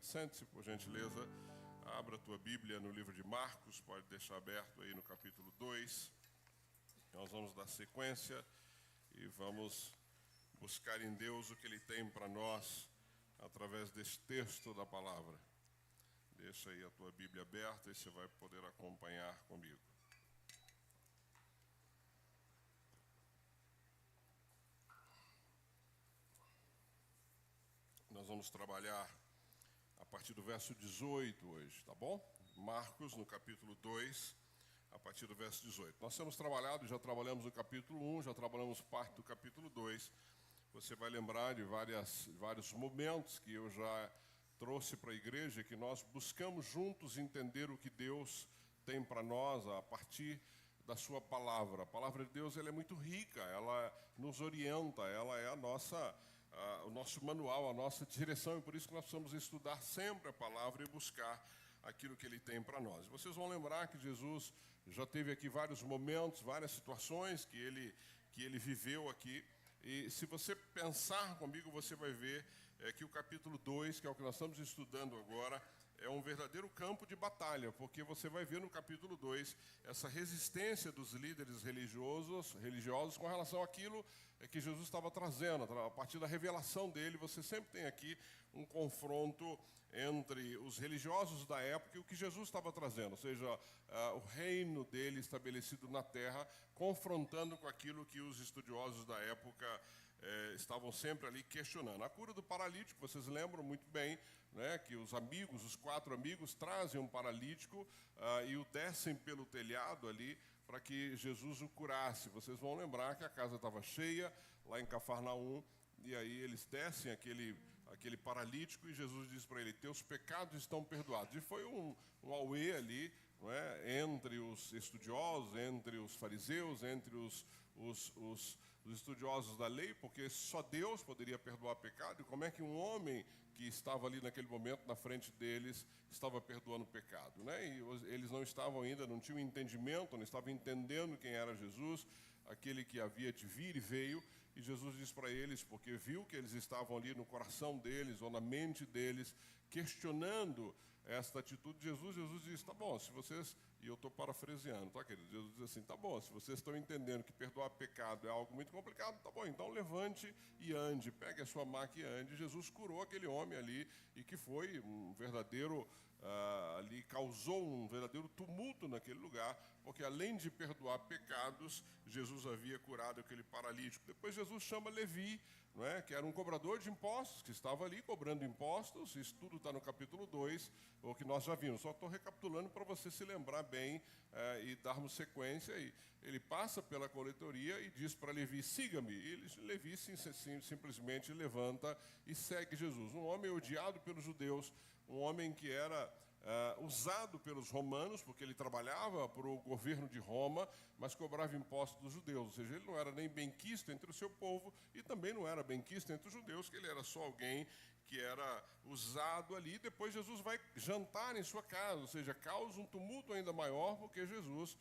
Sente-se, por gentileza, abra a tua Bíblia no livro de Marcos, pode deixar aberto aí no capítulo 2. Nós vamos dar sequência e vamos buscar em Deus o que Ele tem para nós através desse texto da palavra. Deixa aí a tua Bíblia aberta e você vai poder acompanhar comigo. Nós vamos trabalhar a partir do verso 18 hoje, tá bom? Marcos, no capítulo 2, a partir do verso 18. Nós temos trabalhado, já trabalhamos no capítulo 1, já trabalhamos parte do capítulo 2. Você vai lembrar de vários momentos que eu já trouxe para a igreja, que nós buscamos juntos entender o que Deus tem para nós a partir da sua palavra. A palavra de Deus ela é muito rica, ela nos orienta, ela é o nosso manual, a nossa direção, e por isso que nós precisamos estudar sempre a palavra e buscar aquilo que Ele tem para nós. Vocês vão lembrar que Jesus já teve aqui vários momentos, várias situações que ele viveu aqui, e se você pensar comigo, você vai ver que o capítulo 2, que é o que nós estamos estudando agora, é um verdadeiro campo de batalha, porque você vai ver no capítulo 2 essa resistência dos líderes religiosos com relação àquilo que Jesus estava trazendo. A partir da revelação dele, você sempre tem aqui um confronto entre os religiosos da época e o que Jesus estava trazendo, ou seja, o reino dele estabelecido na terra, confrontando com aquilo que os estudiosos da época estavam sempre ali questionando. A cura do paralítico, vocês lembram muito bem, né, que os 4 amigos trazem um paralítico e o descem pelo telhado ali para que Jesus o curasse. Vocês vão lembrar que a casa estava cheia lá em Cafarnaum, e aí eles descem aquele paralítico e Jesus diz para ele: teus pecados estão perdoados. E foi um auê ali, não é, entre os estudiosos, entre os fariseus, entre os estudiosos da lei, porque só Deus poderia perdoar pecado, e como é que um homem que estava ali naquele momento na frente deles estava perdoando pecado, né? E eles não estavam ainda, não tinham entendimento, não estavam entendendo quem era Jesus, aquele que havia de vir e veio, e Jesus diz para eles, porque viu que eles estavam ali no coração deles, ou na mente deles, questionando esta atitude de Jesus. Jesus diz: tá bom, se vocês, e eu estou parafraseando, tá, querido? Jesus diz assim: tá bom, se vocês estão entendendo que perdoar pecado é algo muito complicado, tá bom, então levante e ande, pegue a sua maca e ande. Jesus curou aquele homem ali, e que foi um verdadeiro, ali causou um verdadeiro tumulto naquele lugar, porque além de perdoar pecados, Jesus havia curado aquele paralítico. Depois Jesus chama Levi, não é? Que era um cobrador de impostos, que estava ali cobrando impostos. Isso tudo está no capítulo 2, o que nós já vimos. Só estou recapitulando para você se lembrar bem e darmos sequência. E ele passa pela coletoria e diz para Levi: siga-me. E Levi simplesmente levanta e segue Jesus. Um homem odiado pelos judeus, um homem que era usado pelos romanos, porque ele trabalhava para o governo de Roma, mas cobrava impostos dos judeus. Ou seja, ele não era nem benquisto entre o seu povo e também não era benquisto entre os judeus, que ele era só alguém que era usado ali. Depois Jesus vai jantar em sua casa, ou seja, causa um tumulto ainda maior, porque Jesus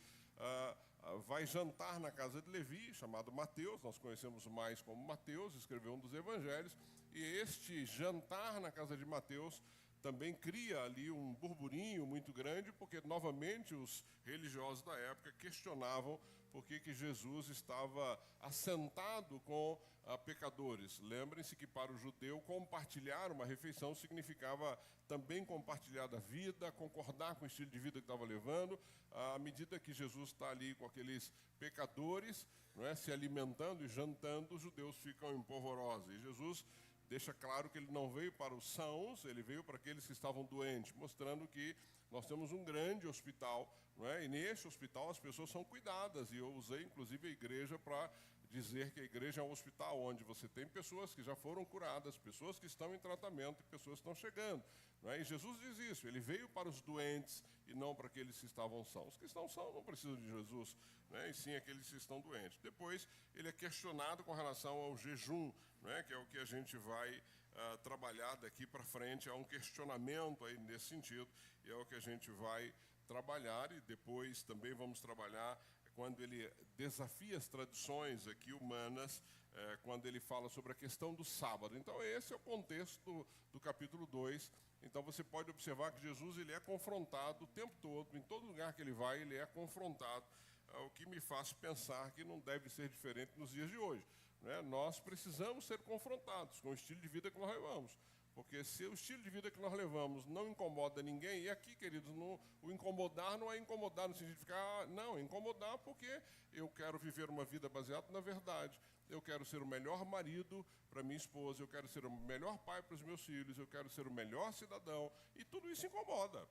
vai jantar na casa de Levi, chamado Mateus, nós conhecemos mais como Mateus, escreveu um dos evangelhos, e este jantar na casa de Mateus também cria ali um burburinho muito grande, porque novamente os religiosos da época questionavam por que Jesus estava assentado com pecadores. Lembrem-se que para o judeu compartilhar uma refeição significava também compartilhar da vida, concordar com o estilo de vida que estava levando. À medida que Jesus está ali com aqueles pecadores, não é, se alimentando e jantando, os judeus ficam empolvorosos. E Jesus deixa claro que ele não veio para os sãos, ele veio para aqueles que estavam doentes, mostrando que nós temos um grande hospital, não é? E neste hospital as pessoas são cuidadas, e eu usei inclusive a igreja para dizer que a igreja é um hospital onde você tem pessoas que já foram curadas, pessoas que estão em tratamento e pessoas que estão chegando, não é? E Jesus diz isso: ele veio para os doentes e não para aqueles que estavam sãos. Os que estão sãos não precisam de Jesus, né? E sim aqueles que estão doentes. Depois ele é questionado com relação ao jejum, não é? Que é o que a gente vai trabalhar daqui para frente. Há um questionamento aí nesse sentido, e é o que a gente vai trabalhar, e depois também vamos trabalhar quando ele desafia as tradições aqui humanas, quando ele fala sobre a questão do sábado. Então esse é o contexto do capítulo 2, Então você pode observar que Jesus ele é confrontado o tempo todo, em todo lugar que ele vai, ele é confrontado, o que me faz pensar que não deve ser diferente nos dias de hoje. Né? Nós precisamos ser confrontados com o estilo de vida que nós levamos. Porque se o estilo de vida que nós levamos não incomoda ninguém, e aqui, queridos, o incomodar não é incomodar no sentido de ficar, não, incomodar porque eu quero viver uma vida baseada na verdade, eu quero ser o melhor marido para minha esposa, eu quero ser o melhor pai para os meus filhos, eu quero ser o melhor cidadão, e tudo isso incomoda,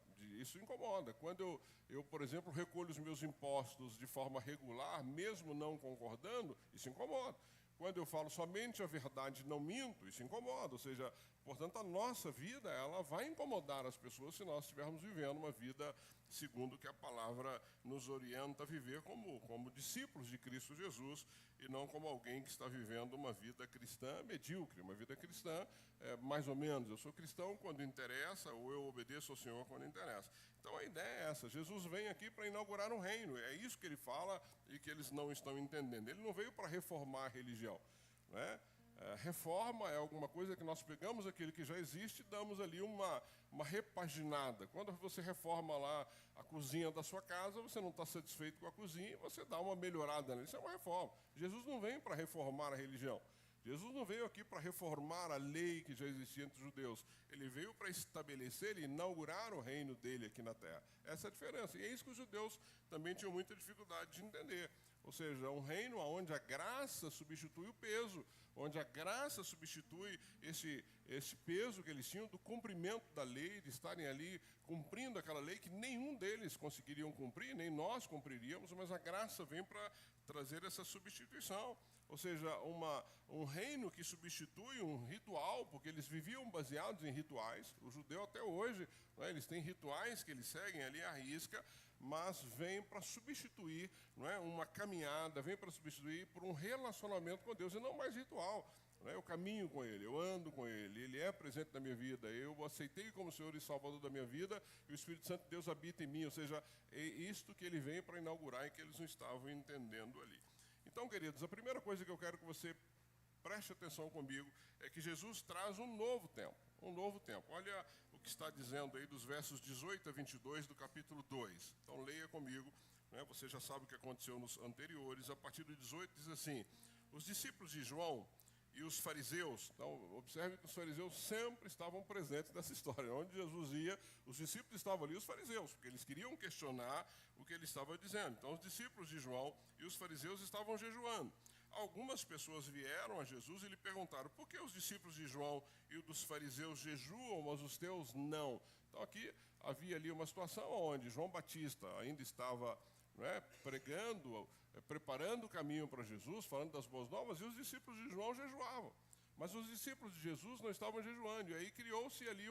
Quando eu, por exemplo, recolho os meus impostos de forma regular, mesmo não concordando, isso incomoda. Quando eu falo somente a verdade, não minto, isso incomoda. Ou seja, portanto, a nossa vida ela vai incomodar as pessoas se nós estivermos vivendo uma vida segundo o que a palavra nos orienta a viver como discípulos de Cristo Jesus e não como alguém que está vivendo uma vida cristã medíocre, uma vida cristã mais ou menos. Eu sou cristão quando interessa ou eu obedeço ao Senhor quando interessa. Então, a ideia é essa. Jesus vem aqui para inaugurar um reino. É isso que ele fala e que eles não estão entendendo. Ele não veio para reformar a religião. Né? Reforma é alguma coisa que nós pegamos aquilo que já existe e damos ali uma repaginada. Quando você reforma lá a cozinha da sua casa, você não está satisfeito com a cozinha, você dá uma melhorada nela. Isso é uma reforma. Jesus não vem para reformar a religião. Jesus não veio aqui para reformar a lei que já existia entre os judeus. Ele veio para estabelecer e inaugurar o reino dele aqui na terra. Essa é a diferença. E é isso que os judeus também tinham muita dificuldade de entender. Ou seja, um reino onde a graça substitui o peso, onde a graça substitui esse peso que eles tinham do cumprimento da lei, de estarem ali cumprindo aquela lei que nenhum deles conseguiriam cumprir, nem nós cumpriríamos, mas a graça vem para trazer essa substituição. Ou seja, um reino que substitui um ritual, porque eles viviam baseados em rituais. O judeu até hoje, né, eles têm rituais que eles seguem ali à risca, mas vem para substituir, não é, uma caminhada, vem para substituir por um relacionamento com Deus, e não mais ritual. Eu caminho com Ele, eu ando com Ele, Ele é presente na minha vida, eu o aceitei como Senhor e Salvador da minha vida, e o Espírito Santo de Deus habita em mim. Ou seja, é isto que Ele vem para inaugurar e que eles não estavam entendendo ali. Então, queridos, a primeira coisa que eu quero que você preste atenção comigo é que Jesus traz um novo tempo, um novo tempo. Olha o que está dizendo aí dos versos 18 a 22 do capítulo 2. Então, leia comigo, né? Você já sabe o que aconteceu nos anteriores. A partir do 18 diz assim: os discípulos de João e os fariseus, então observe que os fariseus sempre estavam presentes nessa história. Onde Jesus ia, os discípulos estavam ali, os fariseus, porque eles queriam questionar o que ele estava dizendo. Então os discípulos de João e os fariseus estavam jejuando. Algumas pessoas vieram a Jesus e lhe perguntaram: por que os discípulos de João e os dos fariseus jejuam, mas os teus não? Então aqui havia ali uma situação onde João Batista ainda estava, né, pregando, preparando o caminho para Jesus, falando das boas novas, e os discípulos de João jejuavam. Mas os discípulos de Jesus não estavam jejuando, e aí criou-se ali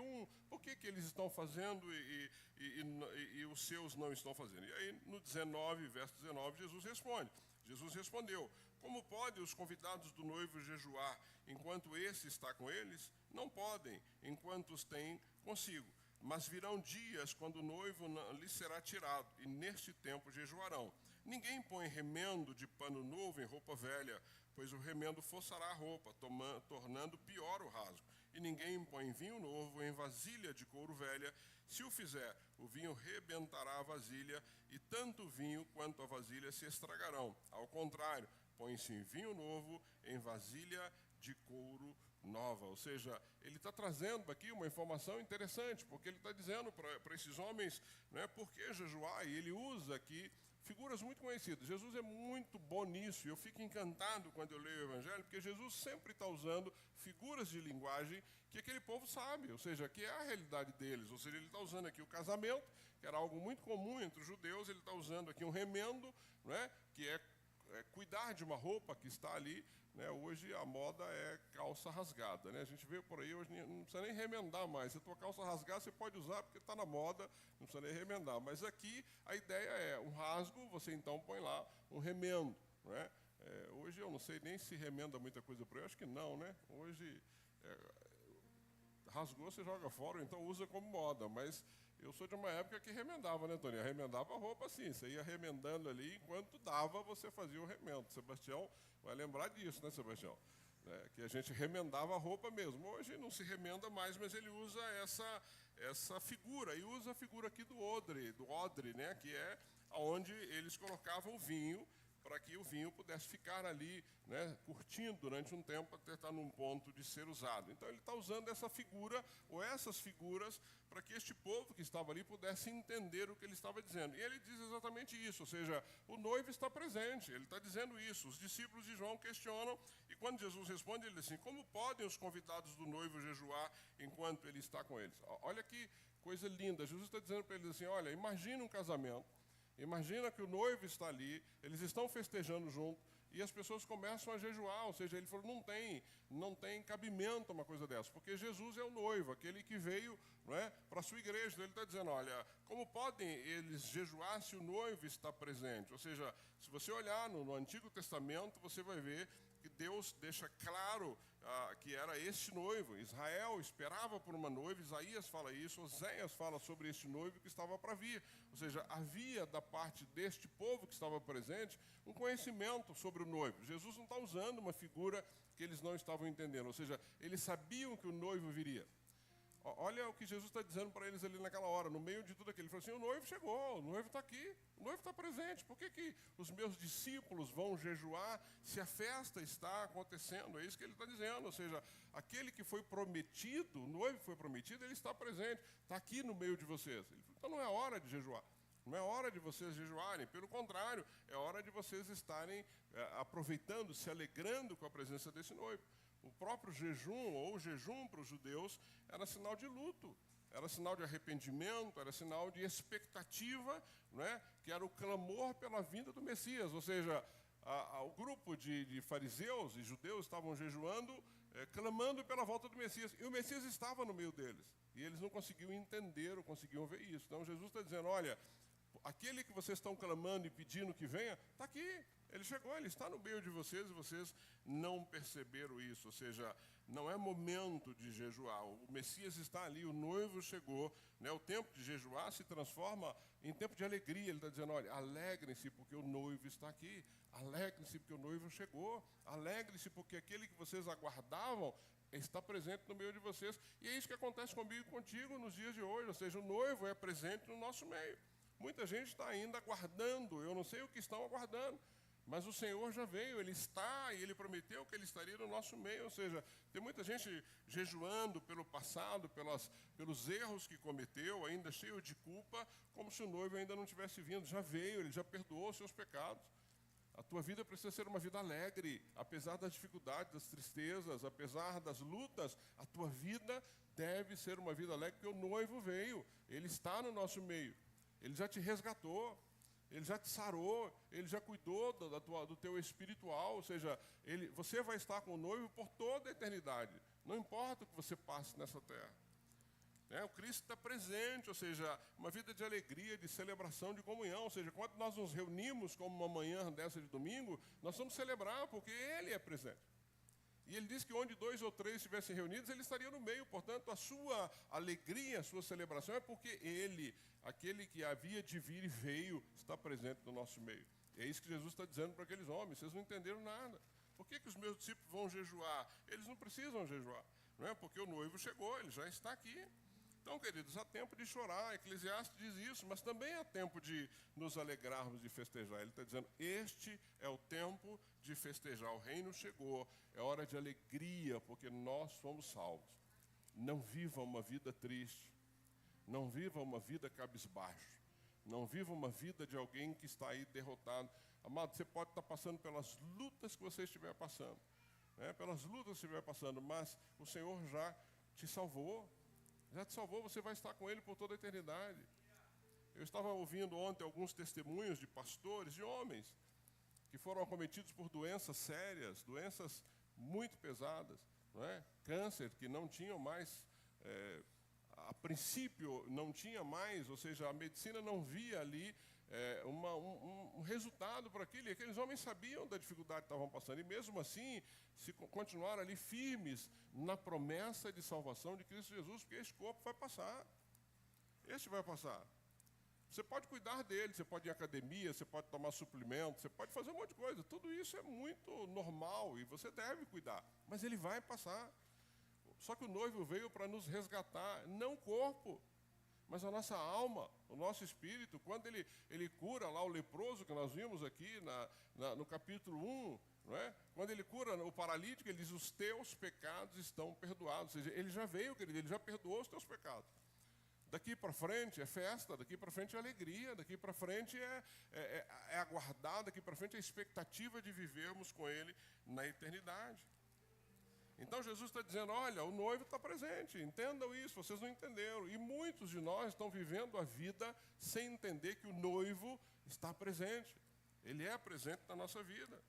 por que eles estão fazendo e os seus não estão fazendo? E aí no 19, verso 19, Jesus respondeu: como podem os convidados do noivo jejuar enquanto esse está com eles? Não podem, enquanto os têm consigo. Mas virão dias quando o noivo lhes será tirado, e neste tempo jejuarão. Ninguém põe remendo de pano novo em roupa velha, pois o remendo forçará a roupa, tornando pior o rasgo. E ninguém põe vinho novo em vasilha de couro velha. Se o fizer, o vinho rebentará a vasilha, e tanto o vinho quanto a vasilha se estragarão. Ao contrário, põe-se vinho novo em vasilha de couro nova. Ou seja, ele está trazendo aqui uma informação interessante, porque ele está dizendo para esses homens, né, por que jejuar, e ele usa aqui figuras muito conhecidas. Jesus é muito bom nisso, e eu fico encantado quando eu leio o Evangelho, porque Jesus sempre está usando figuras de linguagem que aquele povo sabe, ou seja, que é a realidade deles. Ou seja, ele está usando aqui o casamento, que era algo muito comum entre os judeus, ele está usando aqui um remendo, né, que é cuidar de uma roupa que está ali, né? Hoje a moda é calça rasgada, né? A gente vê por aí, hoje não precisa nem remendar mais. Se a tua calça rasgar, você pode usar porque está na moda, não precisa nem remendar. Mas aqui a ideia é um rasgo, você então põe lá um remendo, né? Hoje eu não sei nem se remenda muita coisa por aí, acho que não, né? Hoje rasgou, você joga fora, ou então usa como moda, mas eu sou de uma época que remendava, né, Tony? Remendava a roupa assim, você ia remendando ali, enquanto dava, você fazia o remendo. Sebastião vai lembrar disso, né, Sebastião? Que a gente remendava a roupa mesmo. Hoje não se remenda mais, mas ele usa essa figura, e usa a figura aqui do odre, né, que é onde eles colocavam o vinho, para que o vinho pudesse ficar ali, né, curtindo durante um tempo até estar num ponto de ser usado. Então ele está usando essa figura, ou essas figuras, para que este povo que estava ali pudesse entender o que ele estava dizendo. E ele diz exatamente isso, ou seja, o noivo está presente, ele está dizendo isso. Os discípulos de João questionam, e quando Jesus responde, ele diz assim: como podem os convidados do noivo jejuar enquanto ele está com eles? Olha que coisa linda, Jesus está dizendo para eles assim: olha, imagina um casamento, imagina que o noivo está ali, eles estão festejando junto, e as pessoas começam a jejuar, ou seja, ele falou, não tem cabimento uma coisa dessa, porque Jesus é o noivo, aquele que veio, não é, para a sua igreja. Então ele está dizendo, olha, como podem eles jejuar se o noivo está presente? Ou seja, se você olhar no Antigo Testamento, você vai ver que Deus deixa claro que era este noivo. Israel esperava por uma noiva, Isaías fala isso, Oséias fala sobre este noivo que estava para vir. Ou seja, havia da parte deste povo que estava presente um conhecimento sobre o noivo. Jesus não está usando uma figura que eles não estavam entendendo, ou seja, eles sabiam que o noivo viria. Olha o que Jesus está dizendo para eles ali naquela hora, no meio de tudo aquilo. Ele falou assim, o noivo chegou, o noivo está aqui, o noivo está presente. Por que os meus discípulos vão jejuar se a festa está acontecendo? É isso que ele está dizendo. Ou seja, aquele que foi prometido, o noivo que foi prometido, ele está presente, está aqui no meio de vocês. Ele falou, então não é hora de jejuar. Não é hora de vocês jejuarem, pelo contrário, é hora de vocês estarem aproveitando, se alegrando com a presença desse noivo. O próprio jejum, ou o jejum para os judeus, era sinal de luto, era sinal de arrependimento, era sinal de expectativa, né, que era o clamor pela vinda do Messias. Ou seja, o grupo de fariseus e judeus estavam jejuando, clamando pela volta do Messias, e o Messias estava no meio deles, e eles não conseguiam entender ou conseguiam ver isso. Então Jesus está dizendo, olha, aquele que vocês estão clamando e pedindo que venha, está aqui. Ele chegou, ele está no meio de vocês e vocês não perceberam isso. Ou seja, não é momento de jejuar. O Messias está ali, o noivo chegou. Né? O tempo de jejuar se transforma em tempo de alegria. Ele está dizendo, olha, alegrem-se porque o noivo está aqui. Alegrem-se porque o noivo chegou. Alegrem-se porque aquele que vocês aguardavam está presente no meio de vocês. E é isso que acontece comigo e contigo nos dias de hoje. Ou seja, o noivo é presente no nosso meio. Muita gente está ainda aguardando. Eu não sei o que estão aguardando. Mas o Senhor já veio, Ele está, e Ele prometeu que Ele estaria no nosso meio. Ou seja, tem muita gente jejuando pelo passado, pelos erros que cometeu, ainda cheio de culpa, como se o noivo ainda não tivesse vindo. Já veio, Ele já perdoou os seus pecados. A tua vida precisa ser uma vida alegre, apesar das dificuldades, das tristezas, apesar das lutas, a tua vida deve ser uma vida alegre, porque o noivo veio, Ele está no nosso meio, Ele já te resgatou. Ele já te sarou, Ele já cuidou do teu espiritual, ou seja, você vai estar com o noivo por toda a eternidade, não importa o que você passe nessa terra. O Cristo está presente, ou seja, uma vida de alegria, de celebração, de comunhão, ou seja, quando nós nos reunimos como uma manhã dessa de domingo, nós vamos celebrar porque Ele é presente. E Ele diz que onde 2 ou 3 estivessem reunidos, Ele estaria no meio. Portanto, a sua alegria, a sua celebração é porque Ele, aquele que havia de vir e veio, está presente no nosso meio. E é isso que Jesus está dizendo para aqueles homens. Vocês não entenderam nada. Por que os meus discípulos vão jejuar? Eles não precisam jejuar. Não é? Porque o noivo chegou, Ele já está aqui. Então, queridos, há tempo de chorar, Eclesiastes diz isso, mas também há tempo de nos alegrarmos, de festejar. Ele está dizendo, este é o tempo de festejar, o reino chegou, é hora de alegria, porque nós somos salvos. Não viva uma vida triste, não viva uma vida cabisbaixo, não viva uma vida de alguém que está aí derrotado. Amado, você pode estar passando pelas lutas que você estiver passando, né? Pelas lutas que você estiver passando, mas o Senhor já te salvou. Já te salvou, você vai estar com Ele por toda a eternidade. Eu estava ouvindo ontem alguns testemunhos de pastores, de homens, que foram acometidos por doenças sérias, doenças muito pesadas, não é? Câncer, que não tinham mais, a princípio não tinha mais, ou seja, a medicina não via ali um resultado para aquilo, e aqueles homens sabiam da dificuldade que estavam passando, e mesmo assim, se continuaram ali firmes na promessa de salvação de Cristo Jesus, porque este corpo vai passar. Este vai passar. Você pode cuidar dele, você pode ir à academia, você pode tomar suplemento, você pode fazer um monte de coisa. Tudo isso é muito normal e você deve cuidar. Mas ele vai passar. Só que o noivo veio para nos resgatar, não o corpo, mas a nossa alma, o nosso espírito. Quando ele cura lá o leproso, que nós vimos aqui no capítulo 1, não é? Quando ele cura o paralítico, ele diz: os teus pecados estão perdoados. Ou seja, ele já veio, querido, ele já perdoou os teus pecados. Daqui para frente é festa, daqui para frente é alegria, daqui para frente é aguardar, daqui para frente é a expectativa de vivermos com Ele na eternidade. Então Jesus está dizendo: olha, o noivo está presente, entendam isso, vocês não entenderam. E muitos de nós estão vivendo a vida sem entender que o noivo está presente. Ele é presente na nossa vida.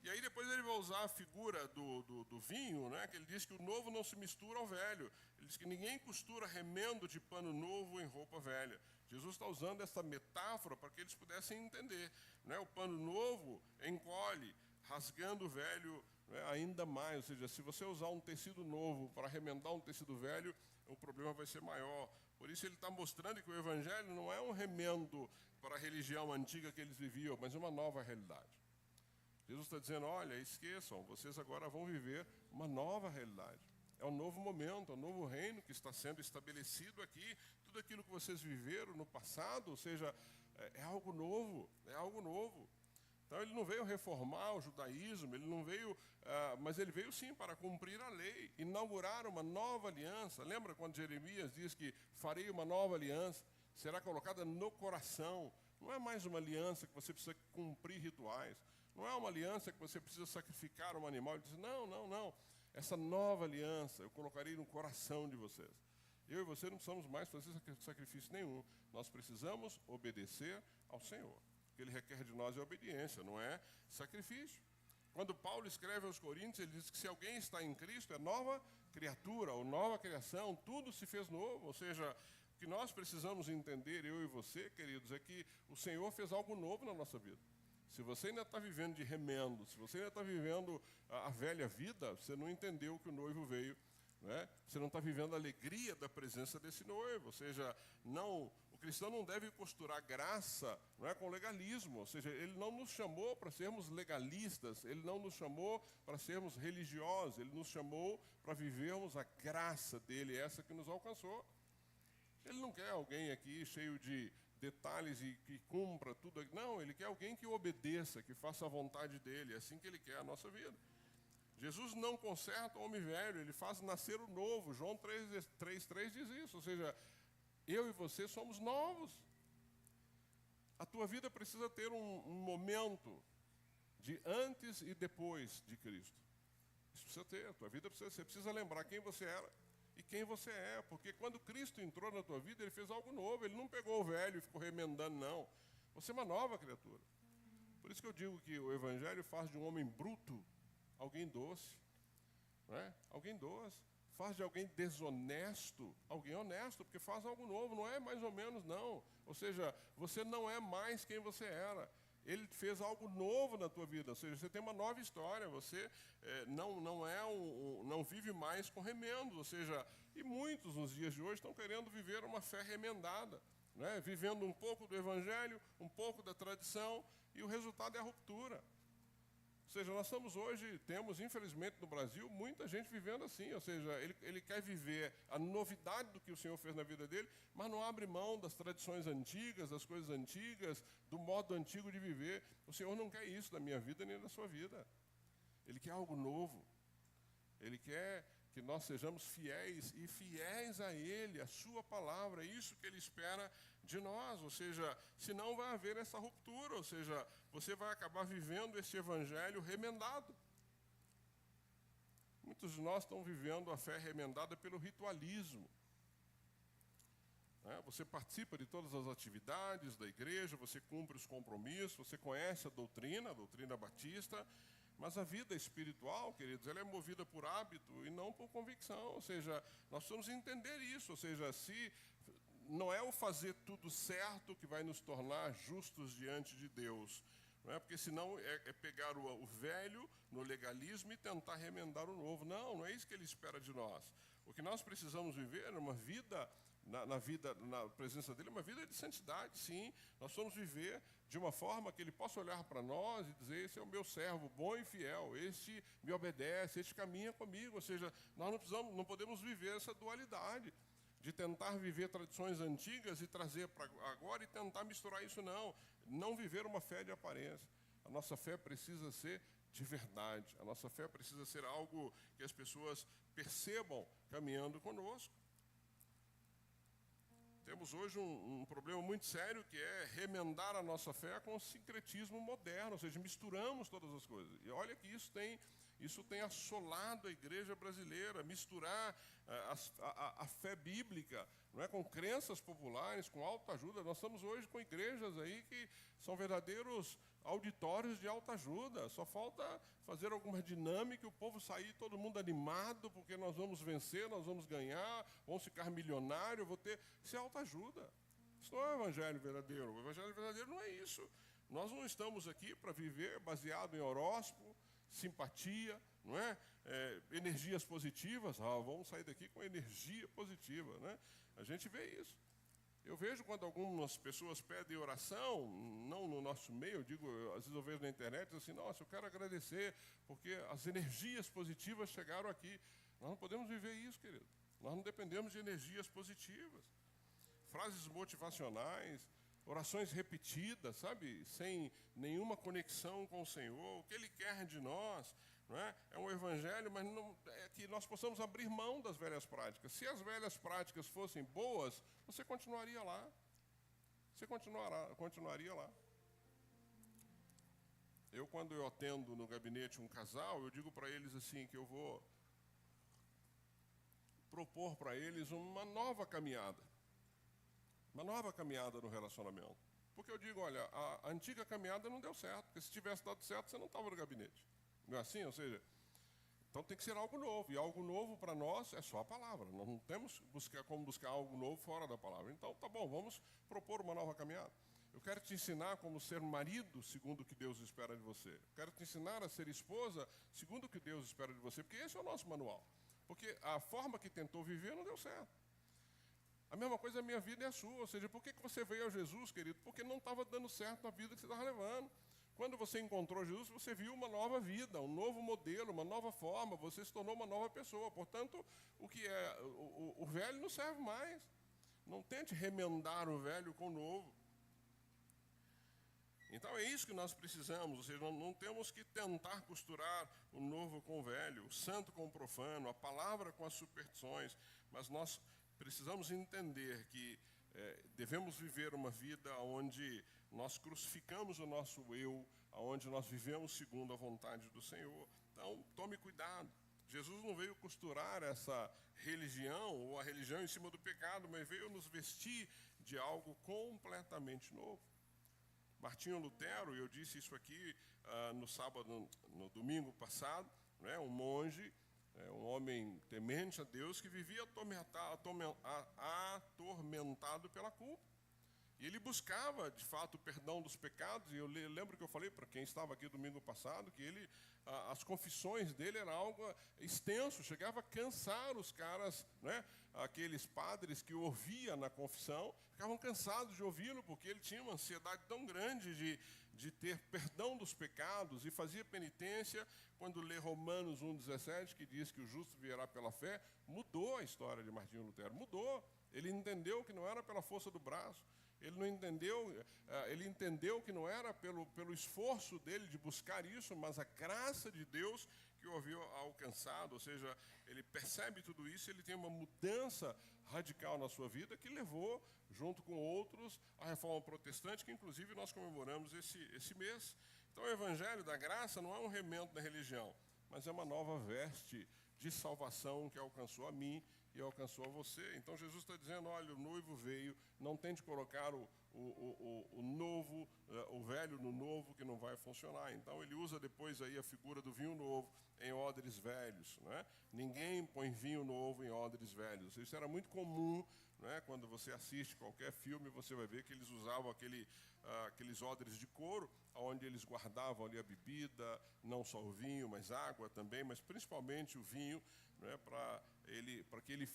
E aí depois ele vai usar a figura do vinho, né, que ele diz que o novo não se mistura ao velho. Ele diz que ninguém costura remendo de pano novo em roupa velha. Jesus está usando essa metáfora para que eles pudessem entender, né? O pano novo encolhe, rasgando o velho, né, ainda mais. Ou seja, se você usar um tecido novo para remendar um tecido velho, o problema vai ser maior. Por isso ele está mostrando que o Evangelho não é um remendo para a religião antiga que eles viviam, mas uma nova realidade. Jesus está dizendo: olha, esqueçam, vocês agora vão viver uma nova realidade. É um novo momento, é um novo reino que está sendo estabelecido aqui. Tudo aquilo que vocês viveram no passado, ou seja, é algo novo, é algo novo. Então ele não veio reformar o judaísmo, ele não veio, mas ele veio sim para cumprir a lei, inaugurar uma nova aliança. Lembra quando Jeremias diz que farei uma nova aliança, será colocada no coração. Não é mais uma aliança que você precisa cumprir rituais. Não é uma aliança que você precisa sacrificar um animal. Ele diz: não, não, não. Essa nova aliança eu colocarei no coração de vocês. Eu e você não precisamos mais fazer sacrifício nenhum. Nós precisamos obedecer ao Senhor. O que Ele requer de nós é obediência, não é sacrifício. Quando Paulo escreve aos Coríntios, ele diz que se alguém está em Cristo, é nova criatura, ou nova criação, tudo se fez novo. Ou seja, o que nós precisamos entender, eu e você, queridos, é que o Senhor fez algo novo na nossa vida. Se você ainda está vivendo de remendo, se você ainda está vivendo a velha vida, você não entendeu que o noivo veio, né? Você não está vivendo a alegria da presença desse noivo. Ou seja, o cristão não deve costurar graça, não é, com legalismo. Ou seja, ele não nos chamou para sermos legalistas, ele não nos chamou para sermos religiosos, ele nos chamou para vivermos a graça dele, essa que nos alcançou. Ele não quer alguém aqui cheio de detalhes e que cumpra tudo. Não, ele quer alguém que obedeça, que faça a vontade dele. É assim que ele quer a nossa vida. Jesus não conserta o homem velho, ele faz nascer o novo. João 3,3 diz isso. Ou seja, eu e você somos novos. A tua vida precisa ter um momento de antes e depois de Cristo. Isso precisa ter. A tua vida você precisa lembrar quem você era e quem você é, porque quando Cristo entrou na tua vida, Ele fez algo novo. Ele não pegou o velho e ficou remendando, não. Você é uma nova criatura. Por isso que eu digo que o Evangelho faz de um homem bruto alguém doce, não é? Alguém doce. Faz de alguém desonesto alguém honesto, porque faz algo novo. Não é mais ou menos, não. Ou seja, você não é mais quem você era. Ele fez algo novo na tua vida, ou seja, você tem uma nova história, você não vive mais com remendos, ou seja, e muitos nos dias de hoje estão querendo viver uma fé remendada, né? Vivendo um pouco do Evangelho, um pouco da tradição, e o resultado é a ruptura. Ou seja, nós temos infelizmente no Brasil, muita gente vivendo assim, ou seja, ele quer viver a novidade do que o Senhor fez na vida dele, mas não abre mão das tradições antigas, das coisas antigas, do modo antigo de viver. O Senhor não quer isso na minha vida nem na sua vida. Ele quer algo novo. Ele quer que nós sejamos fiéis e fiéis a Ele, a Sua palavra, é isso que Ele espera de nós. Ou seja, senão vai haver essa ruptura, ou seja, você vai acabar vivendo esse evangelho remendado. Muitos de nós estão vivendo a fé remendada pelo ritualismo. Você participa de todas as atividades da igreja, você cumpre os compromissos, você conhece a doutrina batista, mas a vida espiritual, queridos, ela é movida por hábito e não por convicção. Ou seja, nós precisamos entender isso. Ou seja, se não é o fazer tudo certo que vai nos tornar justos diante de Deus, não é? Porque senão é pegar o velho no legalismo e tentar remendar o novo. Não é isso que Ele espera de nós. O que nós precisamos viver é uma vida na vida, na presença dele, uma vida de santidade, sim. Nós vamos viver de uma forma que ele possa olhar para nós e dizer: esse é o meu servo bom e fiel, este me obedece, este caminha comigo. Ou seja, nós não podemos viver essa dualidade de tentar viver tradições antigas e trazer para agora e tentar misturar isso, não viver uma fé de aparência. A nossa fé precisa ser de verdade, a nossa fé precisa ser algo que as pessoas percebam caminhando conosco. Temos hoje um problema muito sério, que é remendar a nossa fé com o sincretismo moderno, ou seja, misturamos todas as coisas. E olha que isso tem assolado a igreja brasileira, misturar a fé bíblica, não é, com crenças populares, com autoajuda. Nós estamos hoje com igrejas aí que são verdadeiros auditórios de autoajuda. Só falta fazer alguma dinâmica, o povo sair, todo mundo animado, porque nós vamos vencer, nós vamos ganhar, vamos ficar milionário, vou ter... Isso é autoajuda. Isso não é o evangelho verdadeiro. O evangelho verdadeiro não é isso. Nós não estamos aqui para viver baseado em horóscopo, simpatia, não é? Energias positivas. Vamos sair daqui com energia positiva, né? A gente vê isso. Eu vejo quando algumas pessoas pedem oração, não no nosso meio, às vezes eu vejo na internet, assim: nossa, eu quero agradecer, porque as energias positivas chegaram aqui. Nós não podemos viver isso, querido. Nós não dependemos de energias positivas. Frases motivacionais, orações repetidas, sabe? Sem nenhuma conexão com o Senhor, o que Ele quer de nós, não é? É um evangelho, mas não, é que nós possamos abrir mão das velhas práticas. Se as velhas práticas fossem boas, você continuaria lá. Você continuaria lá. Quando eu atendo no gabinete um casal, eu digo para eles assim, que eu vou propor para eles uma nova caminhada. Uma nova caminhada no relacionamento. Porque eu digo: olha, a antiga caminhada não deu certo, porque se tivesse dado certo, você não estava no gabinete. Não é assim? Ou seja, então tem que ser algo novo. E algo novo para nós é só a palavra. Nós não temos como buscar algo novo fora da palavra. Então, tá bom, vamos propor uma nova caminhada. Eu quero te ensinar como ser marido segundo o que Deus espera de você. Eu quero te ensinar a ser esposa segundo o que Deus espera de você, porque esse é o nosso manual. Porque a forma que tentou viver não deu certo. A mesma coisa a minha vida é a sua. Ou seja, por que você veio a Jesus, querido? Porque não estava dando certo a vida que você estava levando. Quando você encontrou Jesus, você viu uma nova vida, um novo modelo, uma nova forma, você se tornou uma nova pessoa. Portanto, o velho não serve mais. Não tente remendar o velho com o novo. Então é isso que nós precisamos, ou seja, não temos que tentar costurar o novo com o velho, o santo com o profano, a palavra com as superstições, mas nós precisamos entender que devemos viver uma vida onde nós crucificamos o nosso eu, onde nós vivemos segundo a vontade do Senhor. Então, tome cuidado. Jesus não veio costurar essa religião, ou a religião em cima do pecado, mas veio nos vestir de algo completamente novo. Martinho Lutero, eu disse isso aqui no domingo passado, né, um monge, um homem temente a Deus, que vivia atormentado pela culpa. E ele buscava, de fato, o perdão dos pecados. E eu lembro que eu falei para quem estava aqui domingo passado que as confissões dele eram algo extenso, chegava a cansar os caras, né? Aqueles padres que o ouviam na confissão, ficavam cansados de ouvi-lo, porque ele tinha uma ansiedade tão grande de ter perdão dos pecados, e fazia penitência. Quando lê Romanos 1,17, que diz que o justo viverá pela fé, mudou a história de Martinho Lutero, mudou. Ele entendeu que não era pela força do braço. Ele entendeu que não era pelo esforço dele de buscar isso, mas a graça de Deus que o havia alcançado. Ou seja, ele percebe tudo isso, ele tem uma mudança radical na sua vida que levou, junto com outros, a Reforma Protestante, que inclusive nós comemoramos esse mês. Então o Evangelho da Graça não é um remendo da religião, mas é uma nova veste de salvação que alcançou a mim e alcançou a você. Então Jesus está dizendo: olha, o noivo veio, não tente colocar o novo, o velho no novo, que não vai funcionar. Então ele usa depois aí a figura do vinho novo em odres velhos, né? Ninguém põe vinho novo em odres velhos. Isso era muito comum né? Quando você assiste qualquer filme, você vai ver que eles usavam aqueles odres de couro, onde eles guardavam ali a bebida, não só o vinho, mas água também, mas principalmente o vinho, né? Para que ele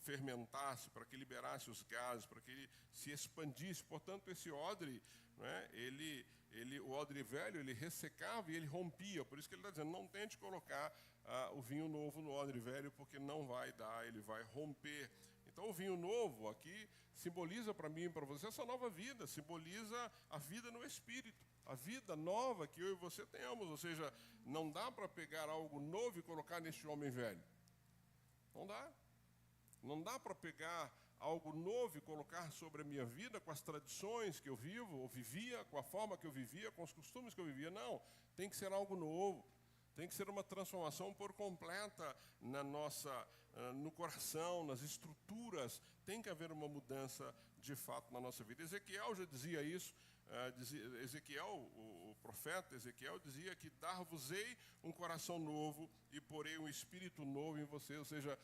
fermentasse, para que liberasse os gases, para que ele se expandisse. Portanto, esse odre, né? O odre velho, ele ressecava e ele rompia. Por isso que ele está dizendo, não tente colocar o vinho novo no odre velho, porque não vai dar, ele vai romper. Então, o vinho novo aqui simboliza para mim e para você essa nova vida, simboliza a vida no Espírito, a vida nova que eu e você temos. Ou seja, não dá para pegar algo novo e colocar neste homem velho. Não dá. Não dá para pegar algo novo e colocar sobre a minha vida com as tradições que eu vivo, ou vivia, com a forma que eu vivia, com os costumes que eu vivia. Não, tem que ser algo novo. Tem que ser uma transformação por completa no coração, nas estruturas. Tem que haver uma mudança de fato na nossa vida. Ezequiel já dizia isso. O profeta Ezequiel dizia que dar-vos-ei um coração novo e porei um espírito novo em você. Ou seja,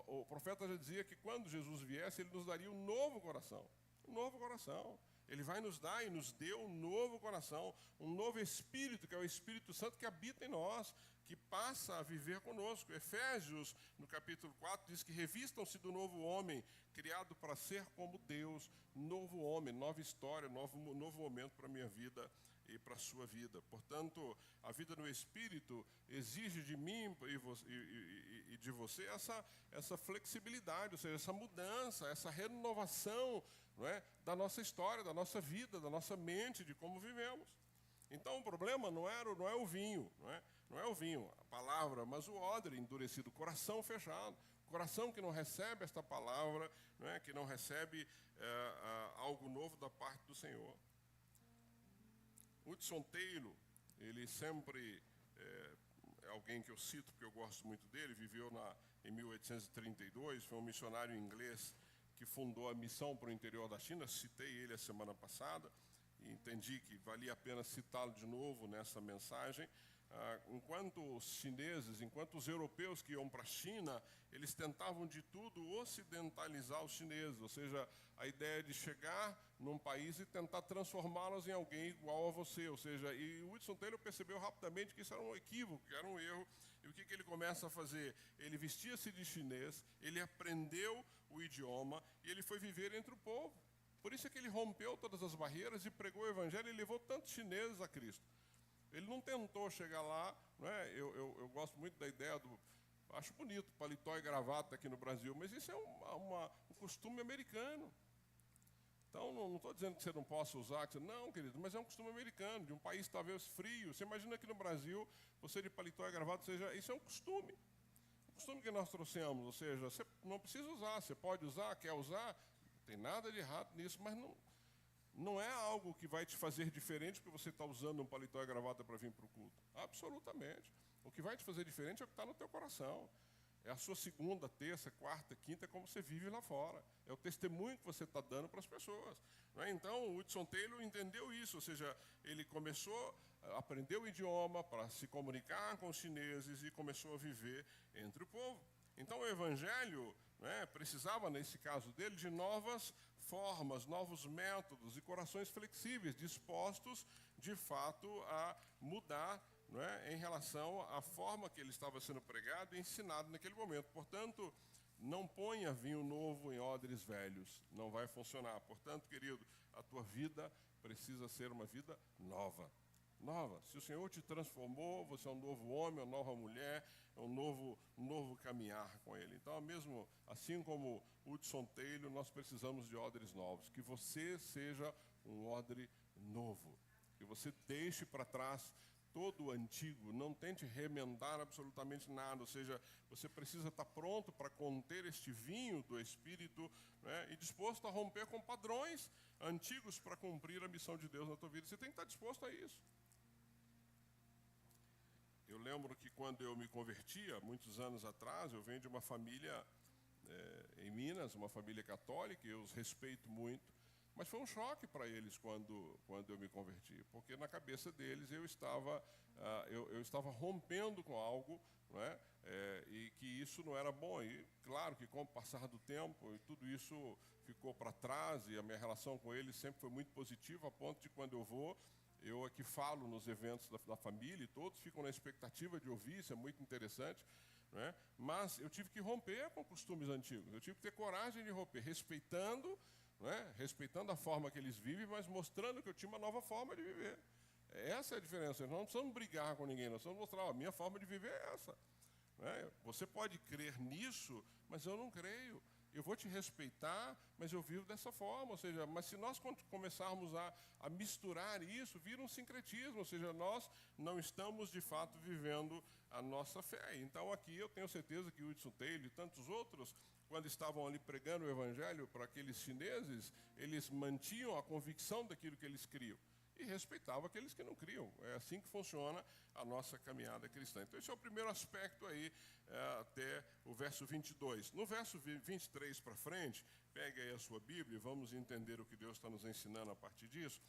o profeta já dizia que quando Jesus viesse, ele nos daria um novo coração. Um novo coração. Ele vai nos dar e nos deu um novo coração, um novo Espírito, que é o Espírito Santo que habita em nós, que passa a viver conosco. Efésios, no capítulo 4, diz que revistam-se do novo homem, criado para ser como Deus, novo homem, nova história, novo momento para a minha vida e para a sua vida. Portanto, a vida no Espírito exige de mim e de você essa flexibilidade, ou seja, essa mudança, essa renovação, não é, da nossa história, da nossa vida, da nossa mente, de como vivemos. Então, o problema não é o vinho, não é o vinho, a palavra, mas o odre endurecido, o coração fechado, o coração que não recebe esta palavra, não é, que não recebe algo novo da parte do Senhor. Hudson Taylor, ele sempre é alguém que eu cito porque eu gosto muito dele, viveu em 1832, foi um missionário inglês que fundou a missão para o interior da China. Citei ele a semana passada e entendi que valia a pena citá-lo de novo nessa mensagem. Enquanto os europeus que iam para a China, eles tentavam de tudo ocidentalizar os chineses, ou seja, a ideia de chegar num país e tentar transformá-los em alguém igual a você. Ou seja, e o Hudson Taylor percebeu rapidamente que isso era um equívoco, que era um erro. E o que ele começa a fazer? Ele vestia-se de chinês, ele aprendeu o idioma e ele foi viver entre o povo. Por isso é que ele rompeu todas as barreiras e pregou o evangelho e levou tantos chineses a Cristo. Ele não tentou chegar lá, não é? Eu gosto muito da ideia acho bonito, paletó e gravata aqui no Brasil, mas isso é um costume americano. Então, não estou dizendo que você não possa usar, não, querido, mas é um costume americano, de um país talvez frio. Você imagina que no Brasil, você de paletó e gravata, ou seja, isso é um costume que nós trouxemos, ou seja, você não precisa usar, você pode usar, quer usar, não tem nada de errado nisso, mas não é algo que vai te fazer diferente porque você está usando um paletó e gravata para vir para o culto. Absolutamente. O que vai te fazer diferente é o que está no teu coração. É a sua segunda, terça, quarta, quinta, é como você vive lá fora. É o testemunho que você está dando para as pessoas. Não é? Então, o Hudson Taylor entendeu isso, ou seja, ele começou a aprender o idioma para se comunicar com os chineses e começou a viver entre o povo. Então, o evangelho, né, precisava, nesse caso dele, de novas formas, novos métodos e corações flexíveis, dispostos, de fato, a mudar, não é, em relação à forma que ele estava sendo pregado e ensinado naquele momento. Portanto, não ponha vinho novo em odres velhos, não vai funcionar. Portanto, querido, a tua vida precisa ser uma vida nova. Nova. Se o Senhor te transformou, você é um novo homem, uma nova mulher, é um novo caminhar com Ele. Então, mesmo assim como Hudson Taylor, nós precisamos de odres novos. Que você seja um odre novo. Que você deixe para trás todo o antigo, não tente remendar absolutamente nada, ou seja, você precisa estar pronto para conter este vinho do Espírito, né, e disposto a romper com padrões antigos para cumprir a missão de Deus na tua vida. Você tem que estar disposto a isso. Eu lembro que quando eu me convertia, muitos anos atrás, eu venho de uma família em Minas, uma família católica, e eu os respeito muito, mas foi um choque para eles quando eu me converti, porque na cabeça deles eu estava rompendo com algo, não é? E que isso não era bom. E claro que com o passar do tempo, tudo isso ficou para trás, e a minha relação com eles sempre foi muito positiva, a ponto de quando eu vou, eu aqui falo nos eventos da família, e todos ficam na expectativa de ouvir, isso é muito interessante, né? Mas eu tive que romper com costumes antigos, eu tive que ter coragem de romper, respeitando, né? Respeitando a forma que eles vivem, mas mostrando que eu tinha uma nova forma de viver. Essa é a diferença, nós não precisamos brigar com ninguém, nós precisamos mostrar, a minha forma de viver é essa. Né? Você pode crer nisso, mas eu não creio. Eu vou te respeitar, mas eu vivo dessa forma. Ou seja, mas se nós começarmos a misturar isso, vira um sincretismo. Ou seja, nós não estamos, de fato, vivendo a nossa fé. Então, aqui eu tenho certeza que o Hudson Taylor e tantos outros, quando estavam ali pregando o evangelho para aqueles chineses, eles mantinham a convicção daquilo que eles criam e respeitavam aqueles que não criam. É assim que funciona a nossa caminhada cristã. Então, esse é o primeiro aspecto aí, até o verso 22. No verso 23 para frente, pegue aí a sua Bíblia e vamos entender o que Deus está nos ensinando a partir disso.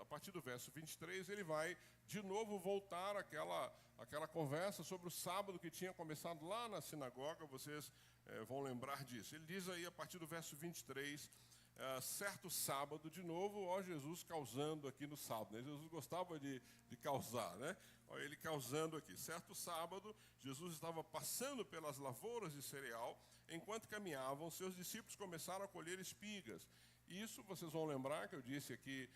A partir do verso 23, ele vai de novo voltar àquela conversa sobre o sábado que tinha começado lá na sinagoga, vocês vão lembrar disso. Ele diz aí, a partir do verso 23, certo sábado, de novo, ó Jesus causando aqui no sábado, né? Jesus gostava de causar, né? Olha ele causando aqui. Certo sábado, Jesus estava passando pelas lavouras de cereal, enquanto caminhavam, seus discípulos começaram a colher espigas. Isso, vocês vão lembrar que eu disse aqui,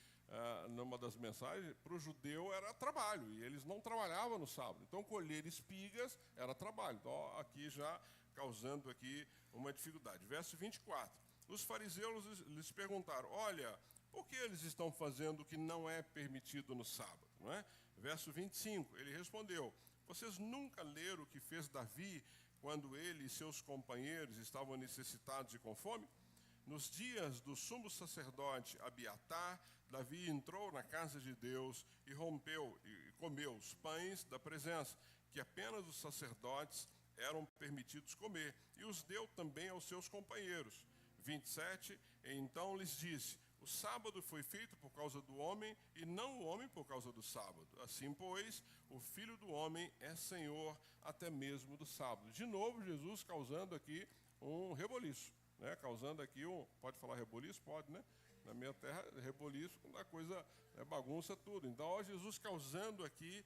numa das mensagens, para o judeu era trabalho, e eles não trabalhavam no sábado. Então, colher espigas era trabalho. Então, aqui já causando aqui uma dificuldade. Verso 24. Os fariseus lhes perguntaram, olha, por que eles estão fazendo o que não é permitido no sábado? Não é? Verso 25, ele respondeu, vocês nunca leram o que fez Davi quando ele e seus companheiros estavam necessitados e com fome? Nos dias do sumo sacerdote Abiatar, Davi entrou na casa de Deus e rompeu e comeu os pães da presença, que apenas os sacerdotes eram permitidos comer, e os deu também aos seus companheiros. 27, então lhes disse, o sábado foi feito por causa do homem, e não o homem por causa do sábado. Assim, pois, o Filho do Homem é Senhor até mesmo do sábado. De novo, Jesus causando aqui um reboliço, né? Causando aqui pode falar reboliço? Pode, né? Na minha terra, reboliço, quando a coisa bagunça tudo. Então, ó, Jesus causando aqui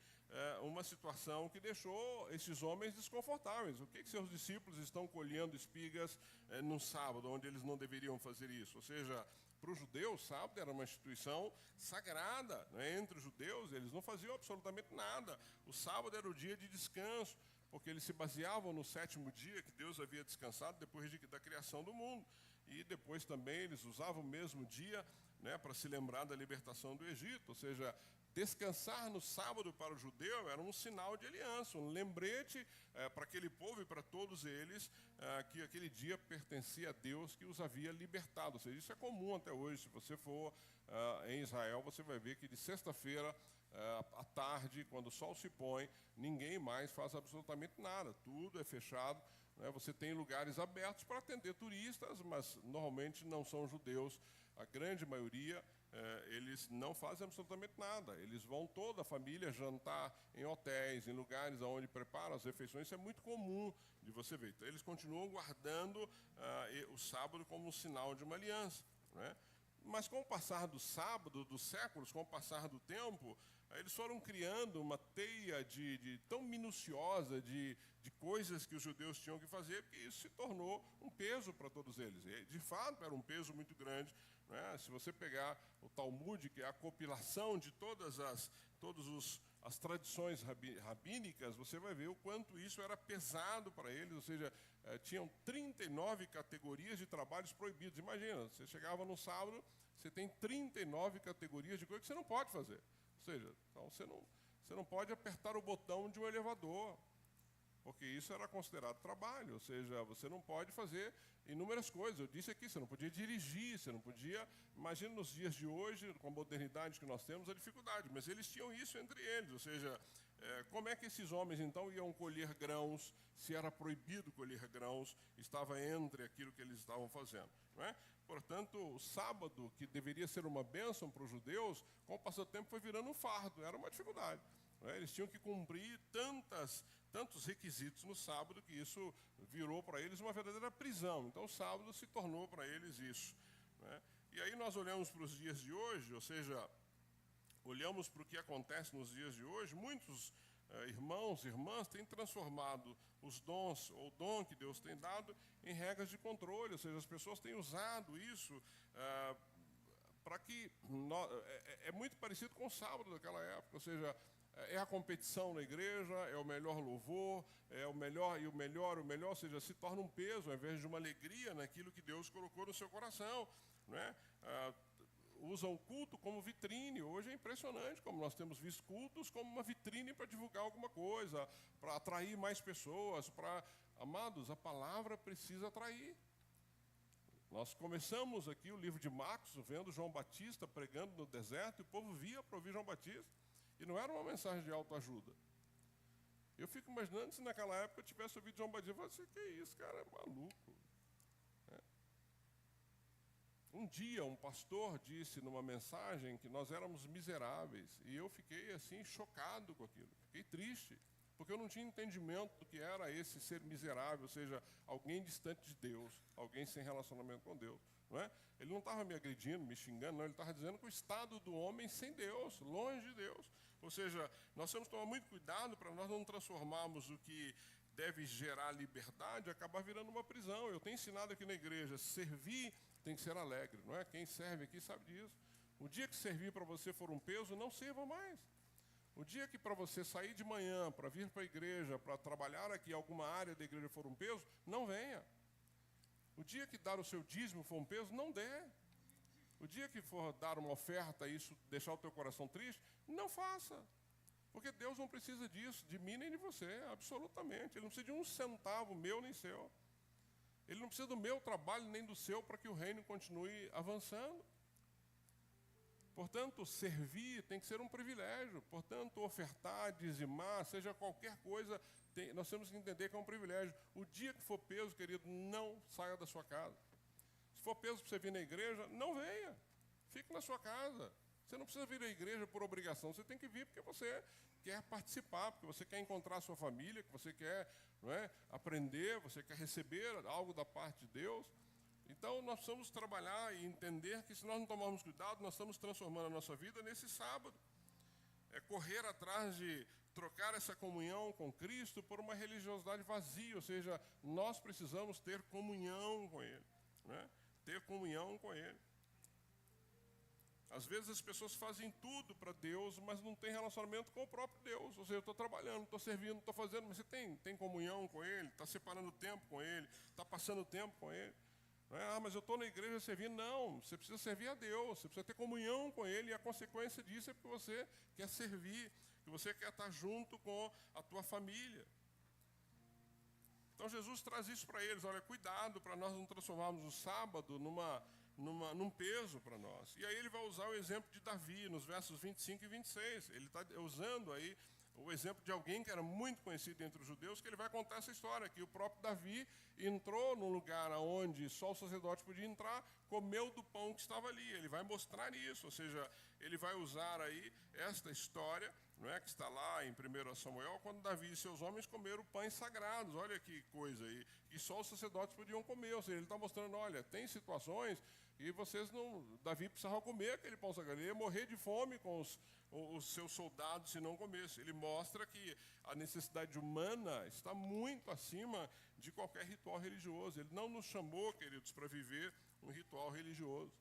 uma situação que deixou esses homens desconfortáveis. O que seus discípulos estão colhendo espigas no sábado, onde eles não deveriam fazer isso? Ou seja, para os judeus, o sábado era uma instituição sagrada, né? Entre os judeus, eles não faziam absolutamente nada. O sábado era o dia de descanso, porque eles se baseavam no 7º dia que Deus havia descansado depois da criação do mundo. E depois também eles usavam o mesmo dia, né, para se lembrar da libertação do Egito. Ou seja, descansar no sábado para o judeu era um sinal de aliança, um lembrete para aquele povo e para todos eles que aquele dia pertencia a Deus que os havia libertado. Ou seja, isso é comum até hoje. Se você for em Israel, você vai ver que de sexta-feira à tarde, quando o sol se põe, ninguém mais faz absolutamente nada, tudo é fechado. Você tem lugares abertos para atender turistas, mas normalmente não são judeus. A grande maioria, eles não fazem absolutamente nada. Eles vão toda a família jantar em hotéis, em lugares onde preparam as refeições. Isso é muito comum de você ver. Então, eles continuam guardando o sábado como um sinal de uma aliança, né? Mas com o passar do sábado, dos séculos, com o passar do tempo, eles foram criando uma teia tão minuciosa de coisas que os judeus tinham que fazer, que isso se tornou um peso para todos eles. E, de fato, era um peso muito grande, né? Se você pegar o Talmud, que é a compilação de todas as tradições rabínicas, você vai ver o quanto isso era pesado para eles, ou seja, tinham 39 categorias de trabalhos proibidos. Imagina, você chegava no sábado, você tem 39 categorias de coisas que você não pode fazer. Ou seja, então você não pode apertar o botão de um elevador, porque isso era considerado trabalho. Ou seja, você não pode fazer inúmeras coisas. Eu disse aqui, você não podia dirigir, você não podia... Imagina nos dias de hoje, com a modernidade que nós temos, a dificuldade. Mas eles tinham isso entre eles. Ou seja, como é que esses homens, então, iam colher grãos, se era proibido colher grãos, estava entre aquilo que eles estavam fazendo, não é? Portanto, o sábado, que deveria ser uma bênção para os judeus, com o passar do tempo foi virando um fardo, era uma dificuldade. Não é? Eles tinham que cumprir tantos requisitos no sábado que isso virou para eles uma verdadeira prisão. Então, o sábado se tornou para eles isso. nós olhamos para os dias de hoje, ou seja, olhamos para o que acontece nos dias de hoje, muitos irmãos e irmãs têm transformado os dons, ou o dom que Deus tem dado, em regras de controle, ou seja, as pessoas têm usado isso para que... É muito parecido com o sábado daquela época, ou seja, é a competição na igreja, é o melhor louvor, é o melhor, ou seja, se torna um peso, ao invés de uma alegria naquilo que Deus colocou no seu coração, né? Usam o culto como vitrine. Hoje é impressionante como nós temos visto cultos como uma vitrine para divulgar alguma coisa, para atrair mais pessoas, Amados, a palavra precisa atrair. Nós começamos aqui o livro de Marcos, vendo João Batista pregando no deserto, e o povo via para ouvir João Batista, e não era uma mensagem de autoajuda. Eu fico imaginando se naquela época eu tivesse ouvido João Batista, eu falei assim, que isso, cara, é maluco. Um dia, um pastor disse numa mensagem que nós éramos miseráveis, e eu fiquei assim, chocado com aquilo, fiquei triste, porque eu não tinha entendimento do que era esse ser miserável, ou seja, alguém distante de Deus, alguém sem relacionamento com Deus. Não é? Ele não estava me agredindo, me xingando, não, ele estava dizendo que o estado do homem sem Deus, longe de Deus. Ou seja, nós temos que tomar muito cuidado para nós não transformarmos o que deve gerar liberdade, acabar virando uma prisão. Eu tenho ensinado aqui na igreja, servir tem que ser alegre, não é? Quem serve aqui sabe disso. O dia que servir para você for um peso, não sirva mais. O dia que para você sair de manhã, para vir para a igreja, para trabalhar aqui, alguma área da igreja for um peso, não venha. O dia que dar o seu dízimo for um peso, não dê. O dia que for dar uma oferta e isso deixar o teu coração triste, não faça. Porque Deus não precisa disso, de mim nem de você, absolutamente. Ele não precisa de um centavo meu nem seu. Ele não precisa do meu trabalho nem do seu para que o reino continue avançando. Portanto, servir tem que ser um privilégio. Portanto, ofertar, dizimar, seja qualquer coisa, nós temos que entender que é um privilégio. O dia que for peso, querido, não saia da sua casa. Se for peso para você vir na igreja, não venha. Fique na sua casa. Você não precisa vir à igreja por obrigação, você tem que vir porque você quer participar, porque você quer encontrar a sua família, que você quer, não é, aprender, você quer receber algo da parte de Deus. Então, nós precisamos trabalhar e entender que se nós não tomarmos cuidado, nós estamos transformando a nossa vida nesse sábado. É correr atrás de trocar essa comunhão com Cristo por uma religiosidade vazia, ou seja, nós precisamos ter comunhão com Ele, né? Ter comunhão com Ele. Às vezes as pessoas fazem tudo para Deus, mas não tem relacionamento com o próprio Deus. Ou seja, eu estou trabalhando, estou servindo, estou fazendo, mas você tem comunhão com Ele, está separando tempo com Ele, está passando tempo com Ele. Não é? Ah, mas eu estou na igreja servindo. Não, você precisa servir a Deus, você precisa ter comunhão com Ele, e a consequência disso é porque você quer servir, que você quer estar junto com a tua família. Então Jesus traz isso para eles, olha, cuidado para nós não transformarmos o sábado num peso para nós. E aí ele vai usar o exemplo de Davi, nos versos 25 e 26. Ele está usando aí o exemplo de alguém que era muito conhecido entre os judeus, que ele vai contar essa história, que o próprio Davi entrou num lugar onde só o sacerdote podia entrar, comeu do pão que estava ali. Ele vai mostrar isso, ou seja, ele vai usar aí esta história, não é, que está lá em 1 Samuel, quando Davi e seus homens comeram pães sagrados. Olha que coisa aí, que só os sacerdotes podiam comer. Ou seja, ele está mostrando, olha, tem situações e vocês não... Davi precisava comer aquele pão sagrado, ele ia morrer de fome com os seus soldados se não comesse. Ele mostra que a necessidade humana está muito acima de qualquer ritual religioso. Ele não nos chamou, queridos, para viver um ritual religioso.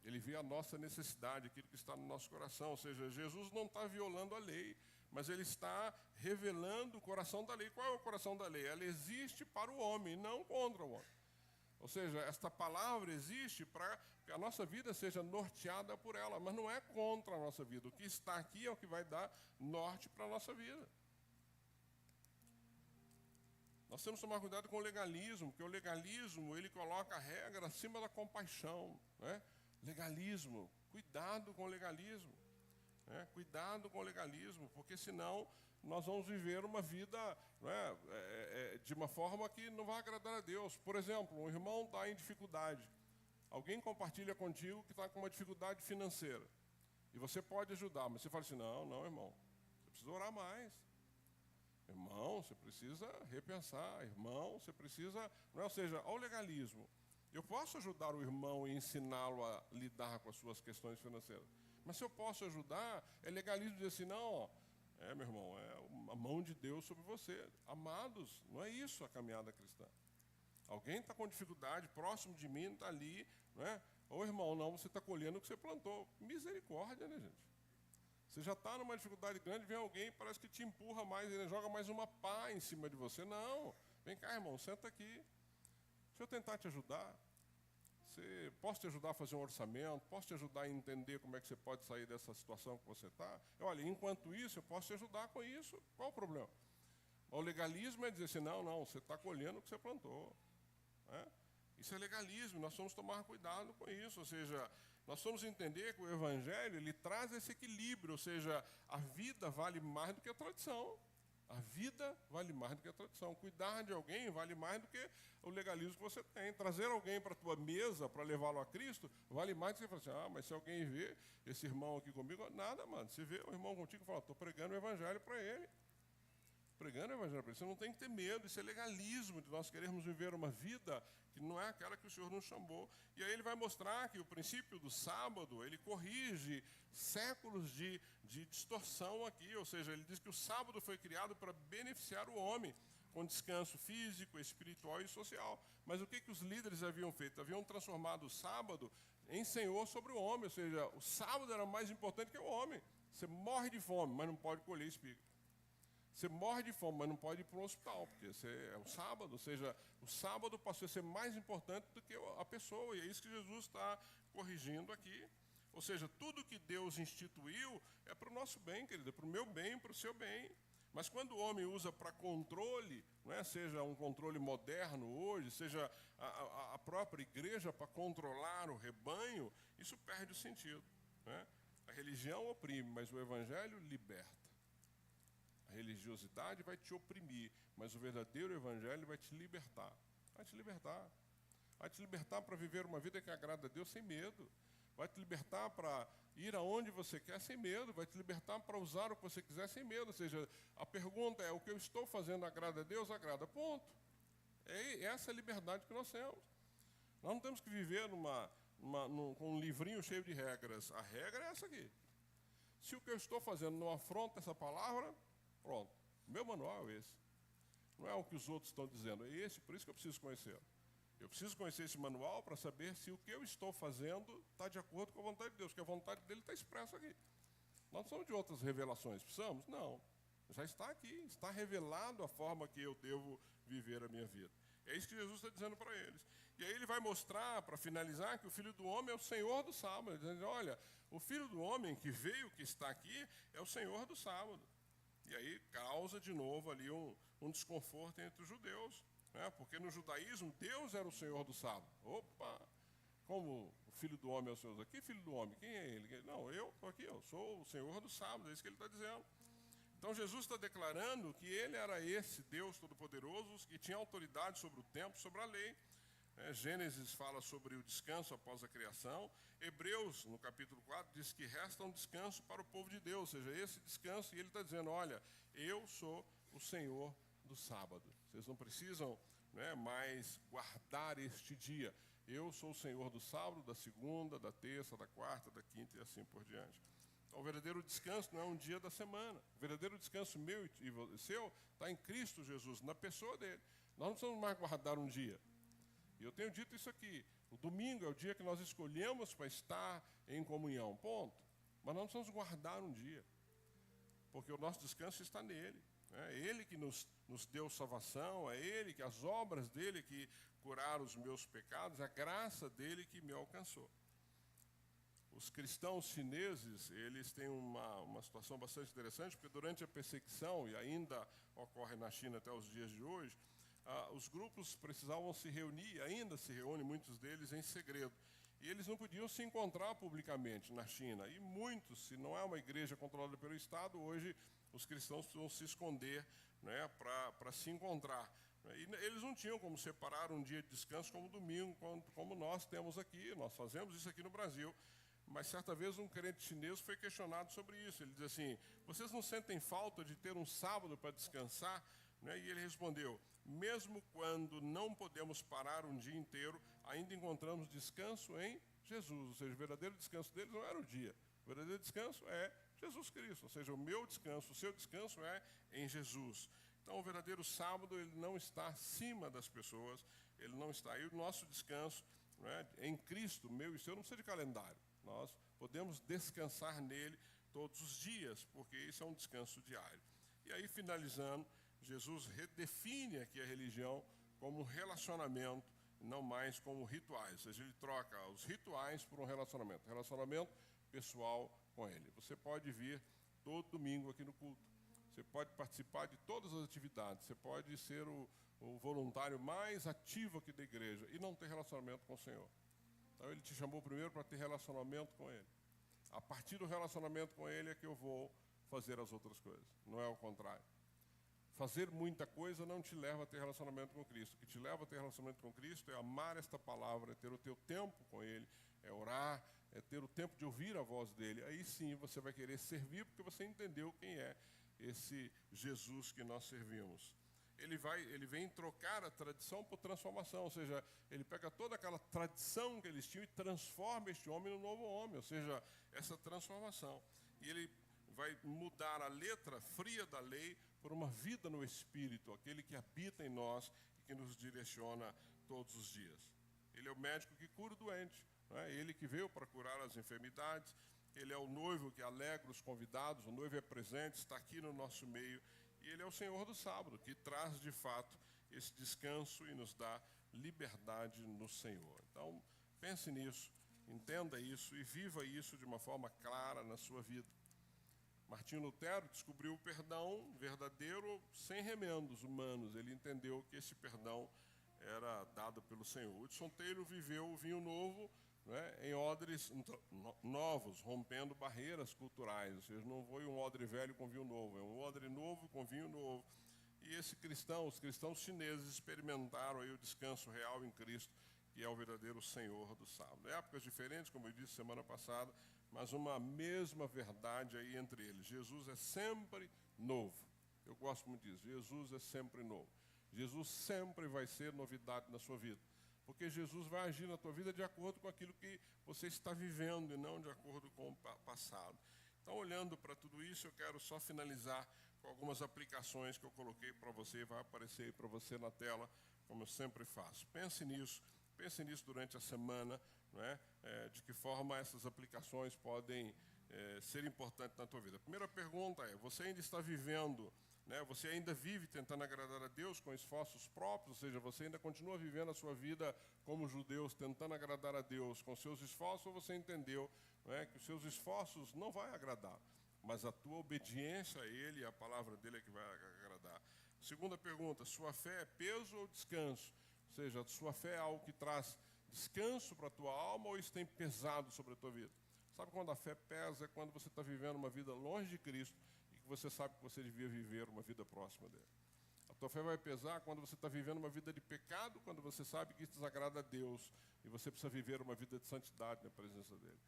Ele vê a nossa necessidade, aquilo que está no nosso coração. Ou seja, Jesus não está violando a lei, mas ele está revelando o coração da lei. Qual é o coração da lei? Ela existe para o homem, não contra o homem. Ou seja, esta palavra existe para que a nossa vida seja norteada por ela, mas não é contra a nossa vida. O que está aqui é o que vai dar norte para a nossa vida. Nós temos que tomar cuidado com o legalismo, porque o legalismo, ele coloca a regra acima da compaixão, né? Legalismo, cuidado com o legalismo, né? Cuidado com o legalismo, porque senão nós vamos viver uma vida, não é, de uma forma que não vai agradar a Deus. Por exemplo, um irmão está em dificuldade, alguém compartilha contigo que está com uma dificuldade financeira, e você pode ajudar, mas você fala assim, não, irmão, você precisa orar mais. Irmão, você precisa repensar. Irmão, você precisa... Não é, ou seja, ao legalismo. Eu posso ajudar o irmão e ensiná-lo a lidar com as suas questões financeiras. Mas se eu posso ajudar, é legalismo dizer assim, não, ó, meu irmão, é a mão de Deus sobre você. Amados, não é isso a caminhada cristã. Alguém está com dificuldade, próximo de mim, está ali, não é? Ô irmão, não, você está colhendo o que você plantou. Misericórdia, né, gente? Você já está numa dificuldade grande, vem alguém, parece que te empurra mais, ele joga mais uma pá em cima de você. Não, vem cá, irmão, senta aqui. Deixa eu tentar te ajudar. Posso te ajudar a fazer um orçamento? Posso te ajudar a entender como é que você pode sair dessa situação que você está? Olha, enquanto isso, eu posso te ajudar com isso. Qual o problema? O legalismo é dizer assim, não, você está colhendo o que você plantou. Né? Isso é legalismo, nós vamos tomar cuidado com isso. Ou seja, nós vamos entender que o Evangelho ele traz esse equilíbrio. Ou seja, a vida vale mais do que a tradição. A vida vale mais do que a tradição. Cuidar de alguém vale mais do que o legalismo que você tem. Trazer alguém para a tua mesa, para levá-lo a Cristo, vale mais do que você falar assim, mas se alguém vê esse irmão aqui comigo, nada, mano. Se vê o irmão contigo e fala, estou pregando o Evangelho para ele. Pregando o Evangelho para ele. Você não tem que ter medo, isso é legalismo, de nós queremos viver uma vida que não é aquela que o Senhor nos chamou. E aí ele vai mostrar que o princípio do sábado, ele corrige séculos de distorção aqui, ou seja, ele diz que o sábado foi criado para beneficiar o homem, com descanso físico, espiritual e social. Mas o que os líderes haviam feito? Haviam transformado o sábado em senhor sobre o homem, ou seja, o sábado era mais importante que o homem. Você morre de fome, mas não pode colher espiga. Você morre de fome, mas não pode ir para um hospital, porque é o sábado, ou seja, o sábado passou a ser mais importante do que a pessoa, e é isso que Jesus está corrigindo aqui. Ou seja, tudo que Deus instituiu é para o nosso bem, querido, é para o meu bem, para o seu bem. Mas quando o homem usa para controle, não é, seja um controle moderno hoje, seja a própria igreja para controlar o rebanho, isso perde o sentido. Né? A religião oprime, mas o Evangelho liberta. A religiosidade vai te oprimir, mas o verdadeiro Evangelho vai te libertar. Vai te libertar. Vai te libertar para viver uma vida que agrada a Deus sem medo. Vai te libertar para ir aonde você quer sem medo. Vai te libertar para usar o que você quiser sem medo. Ou seja, a pergunta é, o que eu estou fazendo agrada a Deus? Agrada, ponto. É essa a liberdade que nós temos. Nós não temos que viver com um livrinho cheio de regras. A regra é essa aqui. Se o que eu estou fazendo não afronta essa palavra, pronto. Meu manual é esse. Não é o que os outros estão dizendo, é esse, por isso que eu preciso conhecer. Eu preciso conhecer esse manual para saber se o que eu estou fazendo está de acordo com a vontade de Deus, porque a vontade dele está expressa aqui. Nós não precisamos de outras revelações, precisamos? Não. Já está aqui, está revelado a forma que eu devo viver a minha vida. É isso que Jesus está dizendo para eles. E aí ele vai mostrar, para finalizar, que o Filho do Homem é o Senhor do sábado. Ele diz, olha, o Filho do Homem que veio, que está aqui, é o Senhor do sábado. E aí causa de novo ali um desconforto entre os judeus. Né? Porque no judaísmo, Deus era o Senhor do sábado. Opa! Como o Filho do Homem é o Senhor? Que Filho do Homem? Quem é ele? Não, eu estou aqui, eu sou o Senhor do sábado, é isso que ele está dizendo. Então Jesus está declarando que ele era esse Deus Todo-Poderoso que tinha autoridade sobre o tempo, sobre a lei. Gênesis fala sobre o descanso após a criação. Hebreus, no capítulo 4, diz que resta um descanso para o povo de Deus, ou seja, esse descanso, e ele está dizendo, olha, eu sou o Senhor do sábado. Vocês não precisam mais guardar este dia. Eu sou o Senhor do sábado, da segunda, da terça, da quarta, da quinta e assim por diante. Então, o verdadeiro descanso não é um dia da semana. O verdadeiro descanso meu e seu está em Cristo Jesus, na pessoa dele. Nós não precisamos mais guardar um dia. E eu tenho dito isso aqui, o domingo é o dia que nós escolhemos para estar em comunhão, ponto. Mas nós não precisamos guardar um dia, porque o nosso descanso está nele. É Ele que nos deu salvação, é Ele que as obras dele que curaram os meus pecados, a graça dele que me alcançou. Os cristãos chineses, eles têm uma situação bastante interessante, porque durante a perseguição, e ainda ocorre na China até os dias de hoje, os grupos precisavam se reunir, ainda se reúnem muitos deles em segredo. E eles não podiam se encontrar publicamente na China. E muitos, se não é uma igreja controlada pelo Estado, hoje os cristãos precisam se esconder para se encontrar. E eles não tinham como separar um dia de descanso como domingo, como nós temos aqui. Nós fazemos isso aqui no Brasil. Mas certa vez um crente chinês foi questionado sobre isso. Ele diz assim, vocês não sentem falta de ter um sábado para descansar? E ele respondeu, mesmo quando não podemos parar um dia inteiro, ainda encontramos descanso em Jesus. Ou seja, o verdadeiro descanso deles não era o dia. O verdadeiro descanso é Jesus Cristo. Ou seja, o meu descanso, o seu descanso é em Jesus. Então, o verdadeiro sábado, ele não está acima das pessoas, ele não está aí. O nosso descanso, né, em Cristo, meu e seu, não precisa de calendário. Nós podemos descansar nele todos os dias, porque isso é um descanso diário. E aí, finalizando, Jesus redefine aqui a religião como um relacionamento, não mais como rituais. Ou seja, ele troca os rituais por um relacionamento pessoal com ele. Você pode vir todo domingo aqui no culto. Você pode participar de todas as atividades. Você pode ser o voluntário mais ativo aqui da igreja e não ter relacionamento com o Senhor. Então, ele te chamou primeiro para ter relacionamento com ele. A partir do relacionamento com ele é que eu vou fazer as outras coisas. Não é o contrário. Fazer muita coisa não te leva a ter relacionamento com Cristo. O que te leva a ter relacionamento com Cristo é amar esta palavra, é ter o teu tempo com ele, é orar, é ter o tempo de ouvir a voz dele. Aí sim você vai querer servir, porque você entendeu quem é esse Jesus que nós servimos. Ele vem trocar a tradição por transformação, ou seja, ele pega toda aquela tradição que eles tinham e transforma este homem no novo homem, ou seja, essa transformação. E ele vai mudar a letra fria da lei por uma vida no Espírito, aquele que habita em nós e que nos direciona todos os dias. Ele é o médico que cura o doente, né? Ele que veio para curar as enfermidades, ele é o noivo que alegra os convidados, o noivo é presente, está aqui no nosso meio, e ele é o Senhor do sábado, que traz de fato esse descanso e nos dá liberdade no Senhor. Então, pense nisso, entenda isso e viva isso de uma forma clara na sua vida. Martinho Lutero descobriu o perdão verdadeiro sem remendos humanos. Ele entendeu que esse perdão era dado pelo Senhor. Hudson Taylor viveu o vinho novo, né, em odres novos, rompendo barreiras culturais. Ou seja, não foi um odre velho com vinho novo, é um odre novo com vinho novo. E os cristãos chineses experimentaram aí o descanso real em Cristo, que é o verdadeiro Senhor do sábado. Épocas diferentes, como eu disse semana passada, mas uma mesma verdade aí entre eles. Jesus é sempre novo. Eu gosto muito disso. Jesus é sempre novo. Jesus sempre vai ser novidade na sua vida. Porque Jesus vai agir na tua vida de acordo com aquilo que você está vivendo e não de acordo com o passado. Então, olhando para tudo isso, eu quero só finalizar com algumas aplicações que eu coloquei para você, vai aparecer aí para você na tela, como eu sempre faço. Pense nisso durante a semana, não é? De que forma essas aplicações podem ser importantes na tua vida. A primeira pergunta é, você ainda está vivendo, né? Você ainda vive tentando agradar a Deus com esforços próprios, ou seja, você ainda continua vivendo a sua vida como judeus, tentando agradar a Deus com seus esforços, ou você entendeu, não é, que os seus esforços não vai agradar, mas a tua obediência a Ele, a palavra dele é que vai agradar. Segunda pergunta, sua fé é peso ou descanso? Ou seja, a sua fé é algo que traz descanso para a tua alma ou isso tem pesado sobre a tua vida? Sabe quando a fé pesa? É quando você está vivendo uma vida longe de Cristo e que você sabe que você devia viver uma vida próxima dele. A tua fé vai pesar quando você está vivendo uma vida de pecado, quando você sabe que isso desagrada a Deus e você precisa viver uma vida de santidade na presença dele.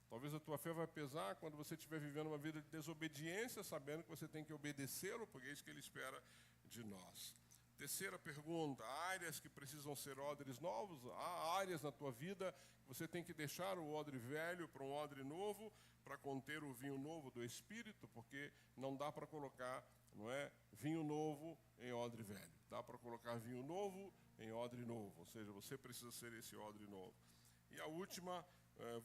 Talvez a tua fé vai pesar quando você estiver vivendo uma vida de desobediência, sabendo que você tem que obedecê-lo, porque é isso que ele espera de nós. Terceira pergunta, há áreas que precisam ser odres novos? Há áreas na tua vida que você tem que deixar o odre velho para um odre novo, para conter o vinho novo do Espírito, porque não dá para colocar, não é, vinho novo em odre velho. Dá para colocar vinho novo em odre novo, ou seja, você precisa ser esse odre novo. E a última,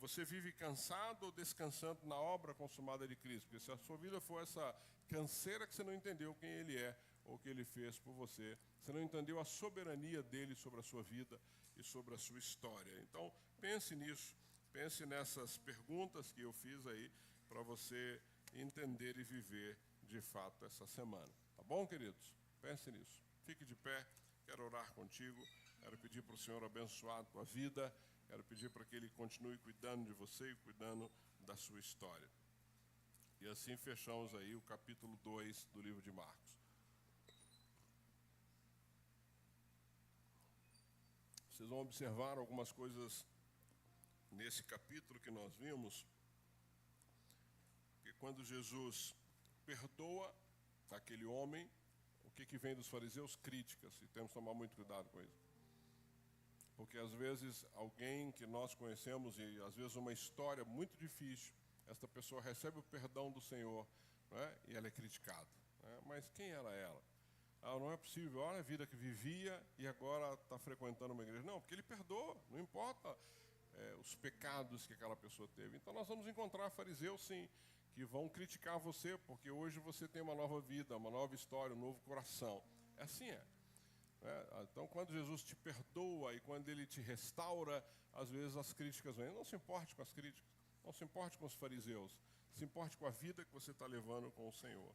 você vive cansado ou descansando na obra consumada de Cristo? Porque se a sua vida for essa canseira que você não entendeu quem Ele é, ou o que Ele fez por você, você não entendeu a soberania dEle sobre a sua vida e sobre a sua história. Então, pense nisso, pense nessas perguntas que eu fiz aí, para você entender e viver de fato essa semana. Tá bom, queridos? Pense nisso. Fique de pé, quero orar contigo, quero pedir para o Senhor abençoar a tua vida, quero pedir para que Ele continue cuidando de você e cuidando da sua história. E assim fechamos aí o capítulo 2 do livro de Marcos. Vocês vão observar algumas coisas nesse capítulo que nós vimos, que quando Jesus perdoa aquele homem, o que vem dos fariseus? Críticas, e temos que tomar muito cuidado com isso. Porque às vezes alguém que nós conhecemos, e às vezes uma história muito difícil, esta pessoa recebe o perdão do Senhor, né, e ela é criticada. Né? Mas quem era ela? Não é possível, olha a vida que vivia e agora está frequentando uma igreja. Não, porque ele perdoa, não importa os pecados que aquela pessoa teve. Então nós vamos encontrar fariseus, sim, que vão criticar você, porque hoje você tem uma nova vida, uma nova história, um novo coração. Assim é. Então, quando Jesus te perdoa e quando Ele te restaura, às vezes as críticas vêm. Não se importe com as críticas, não se importe com os fariseus, se importe com a vida que você está levando com o Senhor.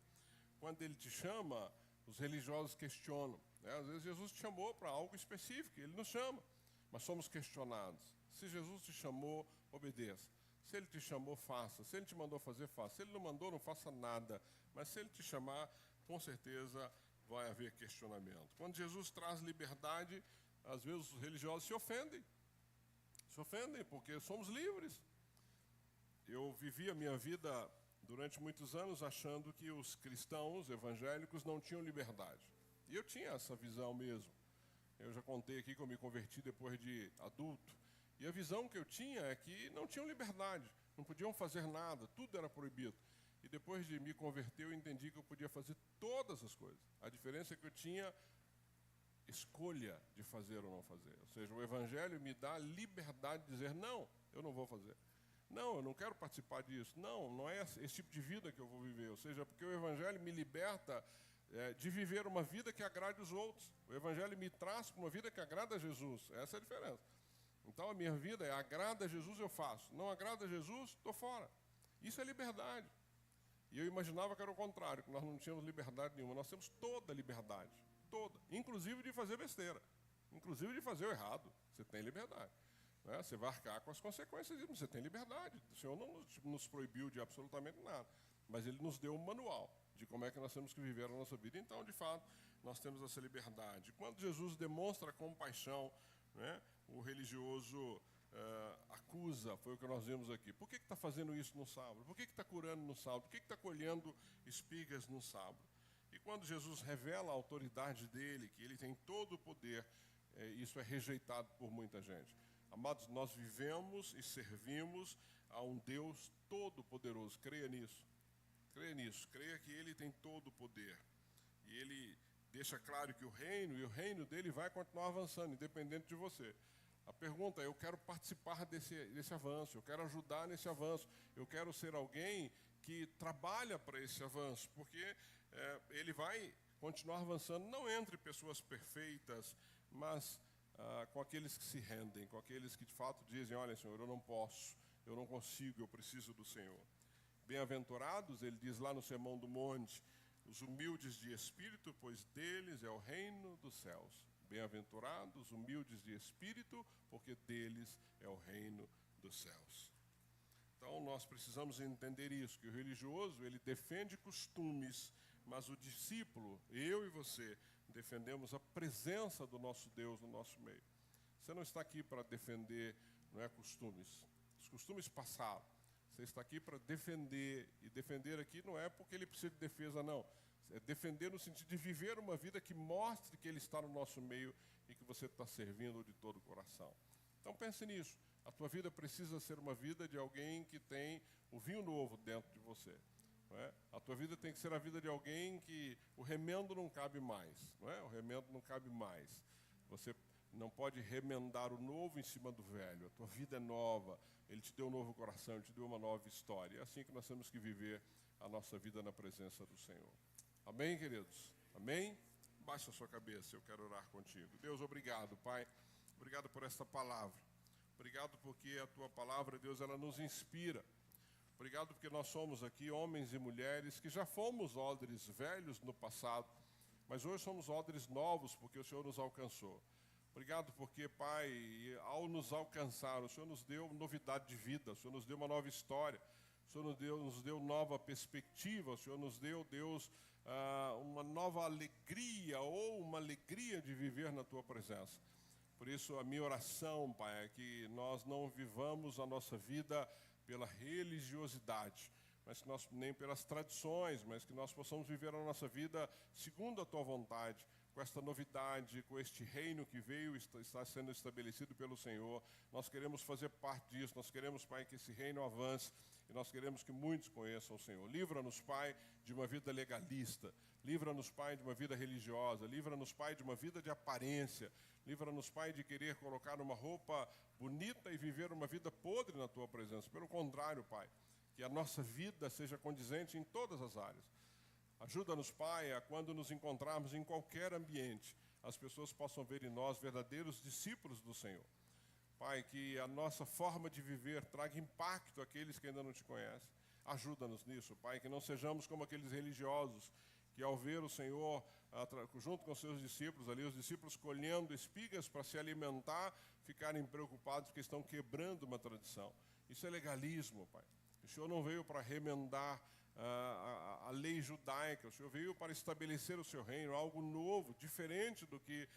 Quando Ele te chama, os religiosos questionam. Às vezes Jesus te chamou para algo específico, Ele nos chama, mas somos questionados. Se Jesus te chamou, obedeça. Se Ele te chamou, faça. Se Ele te mandou fazer, faça. Se Ele não mandou, não faça nada. Mas se Ele te chamar, com certeza vai haver questionamento. Quando Jesus traz liberdade, às vezes os religiosos se ofendem. Se ofendem porque somos livres. Eu vivi a minha vida durante muitos anos achando que os cristãos evangélicos não tinham liberdade. E eu tinha essa visão mesmo. Eu já contei aqui que eu me converti depois de adulto. E a visão que eu tinha é que não tinham liberdade, não podiam fazer nada, tudo era proibido. E depois de me converter, eu entendi que eu podia fazer todas as coisas. A diferença é que eu tinha escolha de fazer ou não fazer. Ou seja, o Evangelho me dá a liberdade de dizer, não, eu não vou fazer. Não, eu não quero participar disso. Não, não é esse tipo de vida que eu vou viver. Ou seja, porque o Evangelho me liberta de viver uma vida que agrade os outros. O Evangelho me traz para uma vida que agrada a Jesus. Essa é a diferença. Então, a minha vida é agrada a Jesus, eu faço. Não agrada a Jesus, estou fora. Isso é liberdade. E eu imaginava que era o contrário, que nós não tínhamos liberdade nenhuma. Nós temos toda a liberdade, toda. Inclusive de fazer besteira, inclusive de fazer o errado. Você tem liberdade. Né? Você vai arcar com as consequências disso, você tem liberdade. O Senhor não nos proibiu de absolutamente nada, mas Ele nos deu um manual de como é que nós temos que viver a nossa vida. Então, de fato, nós temos essa liberdade. Quando Jesus demonstra compaixão, né, o religioso acusa, foi o que nós vimos aqui. Por que está fazendo isso no sábado? Por que está curando no sábado? Por que está colhendo espigas no sábado? E quando Jesus revela a autoridade dele, que ele tem todo o poder, isso é rejeitado por muita gente. Amados, nós vivemos e servimos a um Deus todo-poderoso. Creia nisso. Creia nisso. Creia que Ele tem todo o poder. E Ele deixa claro que o reino dele vai continuar avançando, independente de você. A pergunta é, eu quero participar desse avanço, eu quero ajudar nesse avanço, eu quero ser alguém que trabalha para esse avanço, porque ele vai continuar avançando, não entre pessoas perfeitas, mas com aqueles que se rendem, com aqueles que de fato dizem, olha, Senhor, eu não posso, eu não consigo, eu preciso do Senhor. Bem-aventurados, ele diz lá no Sermão do Monte, os humildes de espírito, pois deles é o reino dos céus. Bem-aventurados, humildes de espírito, porque deles é o reino dos céus. Então, nós precisamos entender isso, que o religioso, ele defende costumes, mas o discípulo, eu e você, defendemos a presença do nosso Deus no nosso meio. Você não está aqui para defender, não é, costumes. Os costumes passaram. Você está aqui para defender, e defender aqui não é porque ele precisa de defesa, não. É defender no sentido de viver uma vida que mostre que Ele está no nosso meio e que você está servindo de todo o coração. Então pense nisso. A tua vida precisa ser uma vida de alguém que tem o vinho novo dentro de você. Não é? A tua vida tem que ser a vida de alguém que o remendo não cabe mais. Não é? O remendo não cabe mais. Você não pode remendar o novo em cima do velho. A tua vida é nova. Ele te deu um novo coração, Ele te deu uma nova história. É assim que nós temos que viver a nossa vida na presença do Senhor. Amém, queridos? Amém? Baixa a sua cabeça, eu quero orar contigo. Deus, obrigado, Pai. Obrigado por esta palavra. Obrigado porque a Tua palavra, Deus, ela nos inspira. Obrigado porque nós somos aqui homens e mulheres que já fomos odres velhos no passado, mas hoje somos odres novos porque o Senhor nos alcançou. Obrigado porque, Pai, ao nos alcançar, o Senhor nos deu novidade de vida, o Senhor nos deu uma nova história, o Senhor nos deu nova perspectiva, o Senhor nos deu, Deus, uma nova alegria ou uma alegria de viver na Tua presença. Por isso, a minha oração, Pai, é que nós não vivamos a nossa vida pela religiosidade, mas que nós, nem pelas tradições, mas que nós possamos viver a nossa vida segundo a Tua vontade, com esta novidade, com este reino que veio e está sendo estabelecido pelo Senhor. Nós queremos fazer parte disso, nós queremos, Pai, que esse reino avance e nós queremos que muitos conheçam o Senhor. Livra-nos, Pai, de uma vida legalista, livra-nos, Pai, de uma vida religiosa, livra-nos, Pai, de uma vida de aparência, livra-nos, Pai, de querer colocar uma roupa bonita e viver uma vida podre na Tua presença. Pelo contrário, Pai, que a nossa vida seja condizente em todas as áreas. Ajuda-nos, Pai, a quando nos encontrarmos em qualquer ambiente, as pessoas possam ver em nós verdadeiros discípulos do Senhor. Pai, que a nossa forma de viver traga impacto àqueles que ainda não Te conhecem. Ajuda-nos nisso, Pai, que não sejamos como aqueles religiosos que ao ver o Senhor junto com seus discípulos ali, os discípulos colhendo espigas para se alimentar, ficarem preocupados porque estão quebrando uma tradição. Isso é legalismo, Pai. O Senhor não veio para remendar a lei judaica, o Senhor veio para estabelecer o Seu reino, algo novo, diferente do que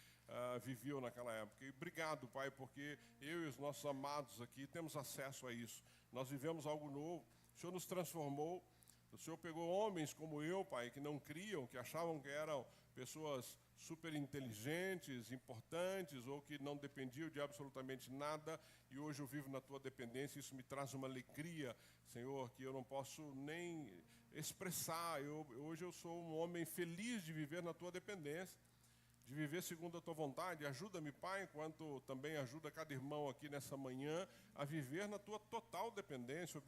viviam naquela época. E obrigado, Pai, porque eu e os nossos amados aqui temos acesso a isso. Nós vivemos algo novo, o Senhor nos transformou, o Senhor pegou homens como eu, Pai, que não criam, que achavam que eram pessoas super inteligentes, importantes, ou que não dependiam de absolutamente nada, e hoje eu vivo na Tua dependência. Isso me traz uma alegria, Senhor, que eu não posso nem expressar. Hoje eu sou um homem feliz de viver na Tua dependência, de viver segundo a Tua vontade. Ajuda-me, Pai, enquanto também ajuda cada irmão aqui nessa manhã a viver na Tua total dependência,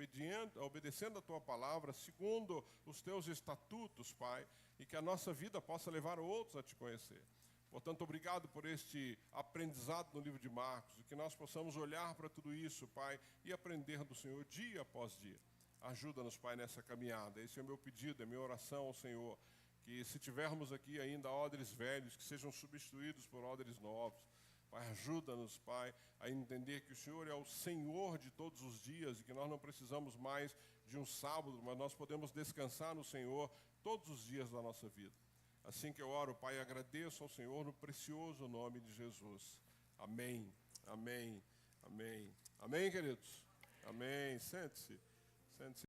obedecendo a Tua palavra, segundo os Teus estatutos, Pai, e que a nossa vida possa levar outros a Te conhecer. Portanto, obrigado por este aprendizado no livro de Marcos, e que nós possamos olhar para tudo isso, Pai, e aprender do Senhor dia após dia. Ajuda-nos, Pai, nessa caminhada. Esse é o meu pedido, é a minha oração ao Senhor, que se tivermos aqui ainda odres velhos, que sejam substituídos por odres novos. Pai, ajuda-nos, Pai, a entender que o Senhor é o Senhor de todos os dias e que nós não precisamos mais de um sábado, mas nós podemos descansar no Senhor todos os dias da nossa vida. Assim que eu oro, Pai, agradeço ao Senhor no precioso nome de Jesus. Amém, amém, amém. Amém, queridos? Amém. Sente-se. Sente-se.